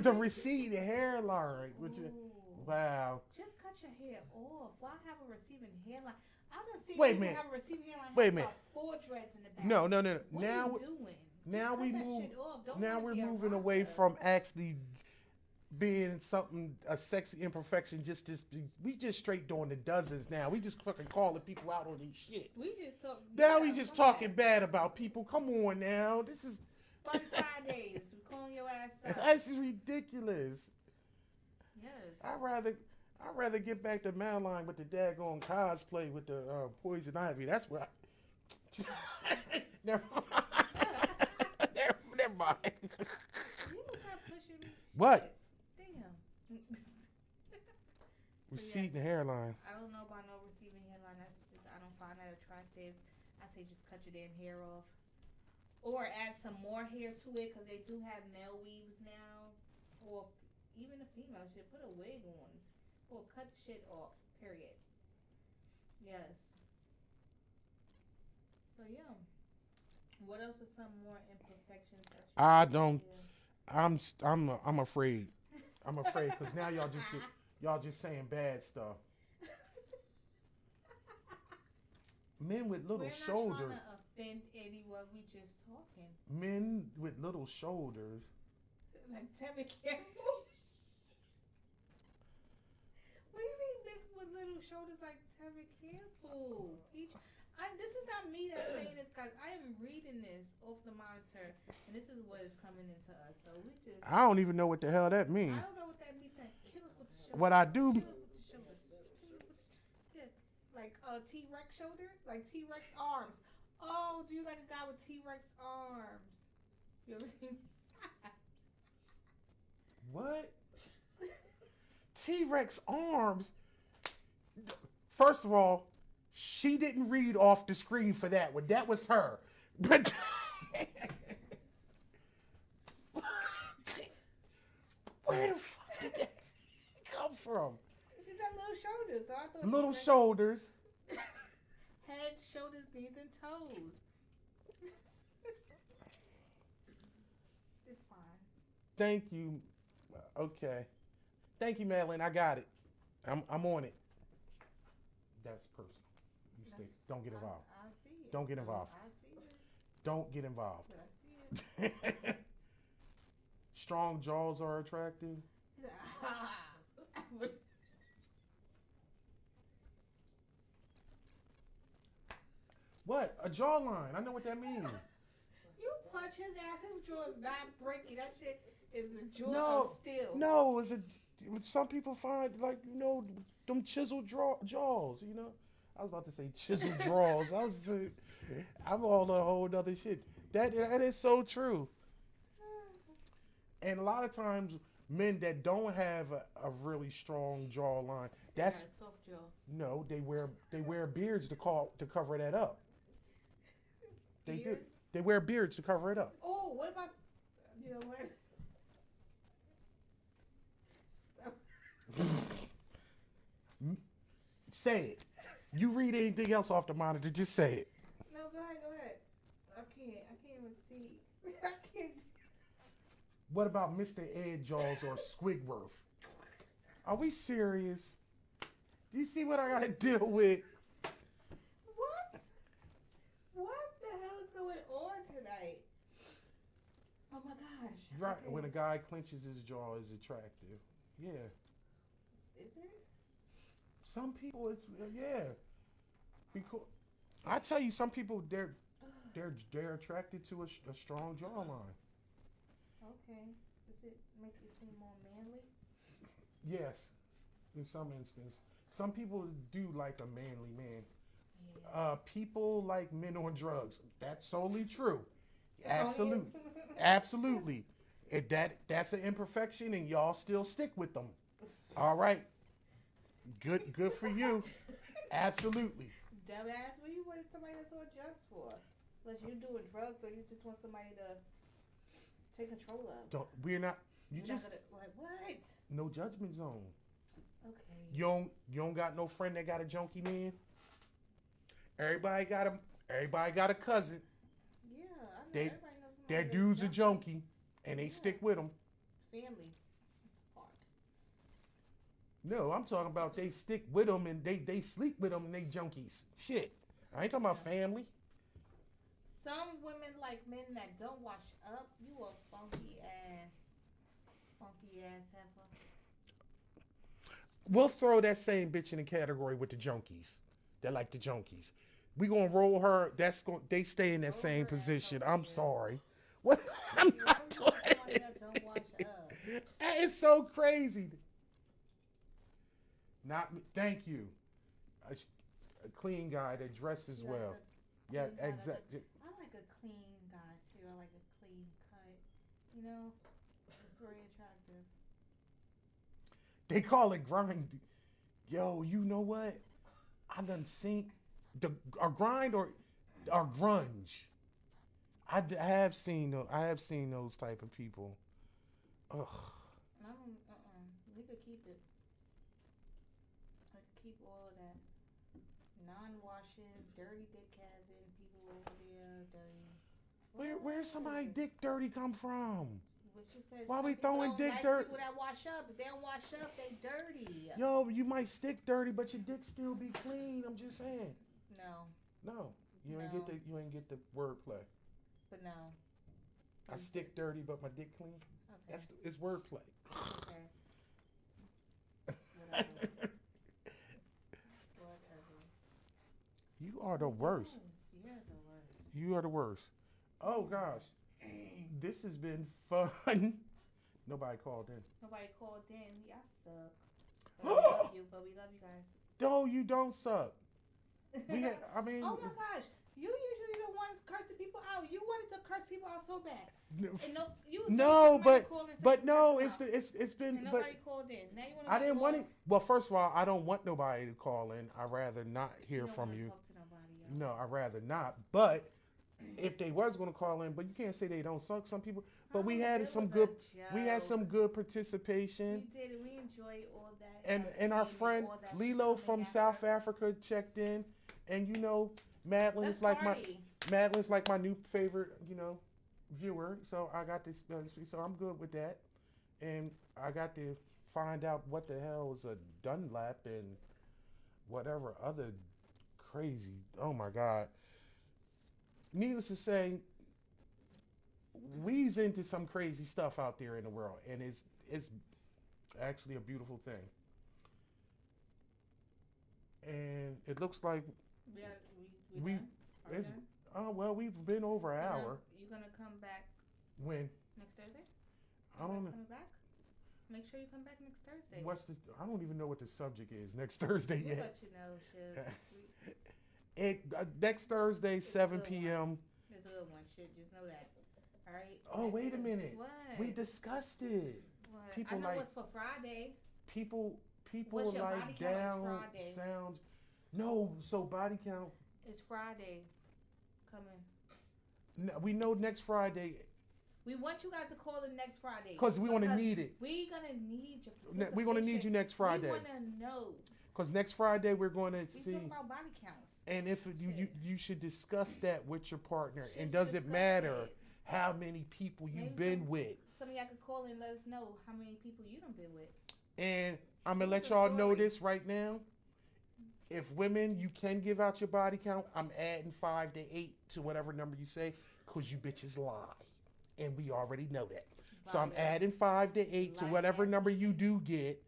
Speaker 3: The receding hairline. Wow.
Speaker 2: Just cut your hair off. Why have a receiving hairline? I don't see
Speaker 3: Wait a
Speaker 2: people
Speaker 3: minute.
Speaker 2: have a receiving hairline.
Speaker 3: Wait a minute.
Speaker 2: 4 dreads in the back.
Speaker 3: No.
Speaker 2: What are you doing?
Speaker 3: Now
Speaker 2: Just
Speaker 3: we
Speaker 2: cut that
Speaker 3: move.
Speaker 2: shit off. Don't
Speaker 3: Now
Speaker 2: let it
Speaker 3: we're
Speaker 2: be a
Speaker 3: moving
Speaker 2: rasta.
Speaker 3: away from actually being something a sexy imperfection. We just straight doing the dozens now. We just fucking calling people out on these shit.
Speaker 2: We just talk.
Speaker 3: Now we just talking bad about people. Come on now. This is
Speaker 2: Fun Fridays. We calling your ass out.
Speaker 3: this is ridiculous.
Speaker 2: Yes.
Speaker 3: I'd rather get back to Madeline with the daggone cosplay with the poison ivy. That's what. Never mind.
Speaker 2: You was not pushing me.
Speaker 3: What?
Speaker 2: Damn.
Speaker 3: Receding the hairline.
Speaker 2: I don't know about no receiving hairline. I don't find that attractive. I say just cut your damn hair off. Or add some more hair to it because they do have male weaves now. Or even a female should put a wig on. Or cut shit off. Period. Yes. So yeah. What else are some more imperfections that you
Speaker 3: I don't. I'm afraid. I'm afraid because now y'all just saying bad stuff. Men with little shoulders.
Speaker 2: We're not trying to offend anyone. We just talking.
Speaker 3: Men with little shoulders.
Speaker 2: Like Tevin Campbell. What do you mean men with little shoulders like Tevin Campbell? This is not me that's saying this, guys. I am reading this off the monitor, and this is what is coming into us. So we just.
Speaker 3: I don't even know what the hell that means.
Speaker 2: I don't know what that means. Kill it with the shoulders.
Speaker 3: What I do.
Speaker 2: Kill it with the shoulders. Yeah. Like a T-Rex shoulder? Like T-Rex arms. Oh, do you like a guy with T-Rex arms? You ever seen?
Speaker 3: What? T-Rex arms. First of all, she didn't read off the screen for that one. That was her. But where the fuck did that come from?
Speaker 2: She's got little shoulders, so I thought
Speaker 3: Little shoulders.
Speaker 2: head, shoulders, knees, and toes. It's fine.
Speaker 3: Thank you. Okay. Thank you, Madeline. I got it. I'm on it. That's personal. You stay. Don't get involved.
Speaker 2: I see it.
Speaker 3: Don't get involved.
Speaker 2: I see it.
Speaker 3: Don't get involved.
Speaker 2: But I see it.
Speaker 3: Strong jaws are attractive. What? A jawline. I know what that means.
Speaker 2: You punch his ass, his jaw is not breaking. That shit is the jaw
Speaker 3: No,
Speaker 2: of steel.
Speaker 3: no. Some people find like them chiseled jaws. I was about to say chiseled draws. I'm all a whole other shit. That is so true. And a lot of times, men that don't have a really strong jawline, that's
Speaker 2: a soft jaw.
Speaker 3: no, they wear beards to cover that up. They do.
Speaker 2: Beards?
Speaker 3: They wear beards to cover it up.
Speaker 2: Oh, what about what?
Speaker 3: Say it. You read anything else off the monitor, just say it.
Speaker 2: No, go ahead. I can't even see. I can't.
Speaker 3: What about Mr. Ed Jaws or Squidworth? Are we serious? Do you see what I gotta deal with?
Speaker 2: What? What the hell is going on tonight? Oh my gosh.
Speaker 3: Right,
Speaker 2: Okay.
Speaker 3: when a guy clenches his jaw is attractive. Yeah.
Speaker 2: Is it?
Speaker 3: Some people, it's yeah. Because I tell you, some people they're attracted to a strong jawline.
Speaker 2: Okay. Does it make you seem more manly?
Speaker 3: Yes, in some instance, some people do like a manly man.
Speaker 2: Yeah.
Speaker 3: People like men on drugs. That's solely true. Absolutely, absolutely. That's an imperfection, and y'all still stick with them. All right. Good for you. Absolutely.
Speaker 2: Dumbass, what you want somebody that's on drugs for? Unless you doing drugs or you just want somebody to take control of.
Speaker 3: We're not. You
Speaker 2: You're
Speaker 3: just
Speaker 2: not gonna, like what?
Speaker 3: no judgment zone.
Speaker 2: Okay.
Speaker 3: You don't got no friend that got a junkie man. Everybody got a cousin.
Speaker 2: Yeah, I know.
Speaker 3: They
Speaker 2: Everybody knows somebody
Speaker 3: their
Speaker 2: that's
Speaker 3: dude's a junkie, and they
Speaker 2: Yeah.
Speaker 3: stick with him.
Speaker 2: Family part.
Speaker 3: No, I'm talking about they stick with them and they sleep with them and they junkies. Shit, I ain't talking about family.
Speaker 2: Some women like men that don't wash up. You a funky ass heifer.
Speaker 3: We'll throw that same bitch in the category with the junkies. That like the junkies. We gonna roll her. They stay in that
Speaker 2: Roll
Speaker 3: same
Speaker 2: her ass
Speaker 3: position.
Speaker 2: over
Speaker 3: I'm
Speaker 2: here.
Speaker 3: sorry. What? I'm not doing
Speaker 2: Somebody
Speaker 3: it.
Speaker 2: that don't wash up.
Speaker 3: That is so crazy. Not me. Thank you. A clean guy that dresses
Speaker 2: You
Speaker 3: well.
Speaker 2: like
Speaker 3: Yeah,
Speaker 2: clean guy that
Speaker 3: exactly.
Speaker 2: I like a clean guy too. I like a clean cut. You know, it's very attractive.
Speaker 3: They call it grind. Yo, you know what? I done seen a grind or grunge. I have seen those type of people. Ugh.
Speaker 2: I don't. We could keep it. I could keep all of that. Non-washing, dirty dick having people over there, dirty.
Speaker 3: Where's somebody dick dirty come from?
Speaker 2: What you said,
Speaker 3: Why
Speaker 2: some
Speaker 3: we
Speaker 2: people
Speaker 3: throwing
Speaker 2: don't
Speaker 3: dick
Speaker 2: like
Speaker 3: dirt?
Speaker 2: People that wash up, if they don't wash up, they dirty.
Speaker 3: Yo, you might stick dirty, but your dick still be clean. I'm just saying.
Speaker 2: No,
Speaker 3: No, you ain't
Speaker 2: No.
Speaker 3: get the wordplay.
Speaker 2: but no.
Speaker 3: I stick dirty, but my dick clean.
Speaker 2: Okay.
Speaker 3: It's wordplay.
Speaker 2: Okay. Whatever. Whatever.
Speaker 3: You are the worst.
Speaker 2: Yes, you're the worst.
Speaker 3: You are the worst. Oh gosh, this has been fun. Nobody called in.
Speaker 2: Nobody called in. I suck. But we love you. But we love you guys.
Speaker 3: No, you don't suck. I mean,
Speaker 2: Oh my gosh. You usually the ones cursing people out. You wanted to curse people out so bad. And
Speaker 3: it's been.
Speaker 2: And nobody called in. Now you want to.
Speaker 3: I didn't want it. Well, first of all, I don't want nobody to call in. I'd rather not hear from you.
Speaker 2: Talk to nobody,
Speaker 3: no, I'd rather not. But if they was going to call in, but you can't say they don't suck. Some people. But we had some good. We had some good participation.
Speaker 2: We did. We enjoyed all that.
Speaker 3: And our friend Lilo from South Africa checked in, and Madeline's like my new favorite, viewer. So I got this. So I'm good with that, and I got to find out what the hell is a Dunlap and whatever other crazy. Oh my God. Needless to say, we's into some crazy stuff out there in the world, and it's actually a beautiful thing. And it looks like we've been over an hour.
Speaker 2: You gonna come back
Speaker 3: when
Speaker 2: next Thursday?
Speaker 3: I don't know.
Speaker 2: Coming back? Make sure you come back next Thursday.
Speaker 3: I don't even know what the subject is next Thursday
Speaker 2: we'll
Speaker 3: yet.
Speaker 2: Let you know, shit.
Speaker 3: Next Thursday, 7 p.m.
Speaker 2: It's a good one, shit. Just know that. All right.
Speaker 3: Oh, wait a minute.
Speaker 2: What?
Speaker 3: We discussed it.
Speaker 2: What?
Speaker 3: People
Speaker 2: I know
Speaker 3: like
Speaker 2: what's for Friday.
Speaker 3: People
Speaker 2: What's your
Speaker 3: like
Speaker 2: body count
Speaker 3: down
Speaker 2: Friday?
Speaker 3: sounds. No, so body count.
Speaker 2: It's Friday. Coming.
Speaker 3: No, we know next Friday.
Speaker 2: We want you guys to call in next Friday.
Speaker 3: Because we want to need it.
Speaker 2: We're going to need your participation.
Speaker 3: We're going to need you next Friday.
Speaker 2: We want to know.
Speaker 3: Because next Friday we're going to see.
Speaker 2: We talk about body counts.
Speaker 3: And if you should discuss that with your partner. And does it matter how many people you've been with?
Speaker 2: Some of y'all could call in and let us know how many people you done been with.
Speaker 3: And I'm going to let y'all know this right now. If women, you can give out your body count, I'm adding 5 to 8 to whatever number you say, because you bitches lie. And we already know that. So I'm adding 5 to 8 to whatever number you do get.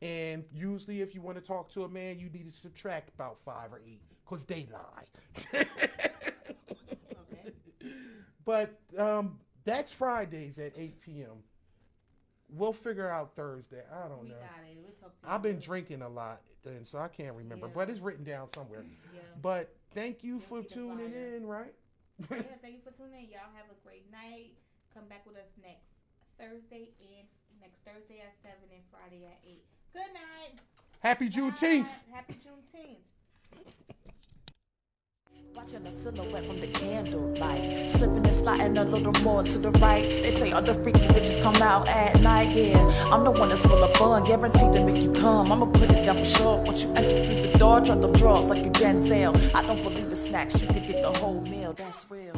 Speaker 3: And usually if you want to talk to a man, you need to subtract about 5 or 8, because they lie.
Speaker 2: Okay.
Speaker 3: But that's Fridays at 8 p.m. We'll figure out Thursday. I don't know.
Speaker 2: Got it. We'll talk to you.
Speaker 3: I've been drinking a lot, then, so I can't remember.
Speaker 2: Yeah.
Speaker 3: But it's written down somewhere.
Speaker 2: Yeah.
Speaker 3: But thank you for tuning in, right?
Speaker 2: Yeah, thank you for tuning in. Y'all have a great night. Come back with us next Thursday at 7 and Friday at 8. Good night.
Speaker 3: Happy Juneteenth.
Speaker 2: Happy Juneteenth.
Speaker 1: Watching the silhouette from the candlelight, slipping and sliding a little more to the right. They say all the freaky bitches come out at night. Yeah, I'm the one that's full of fun, guaranteed to make you come. I'ma put it down for sure. Once you enter through the door, drop them drawers like you Denzel. I don't believe in snacks, you can get the whole meal. That's real.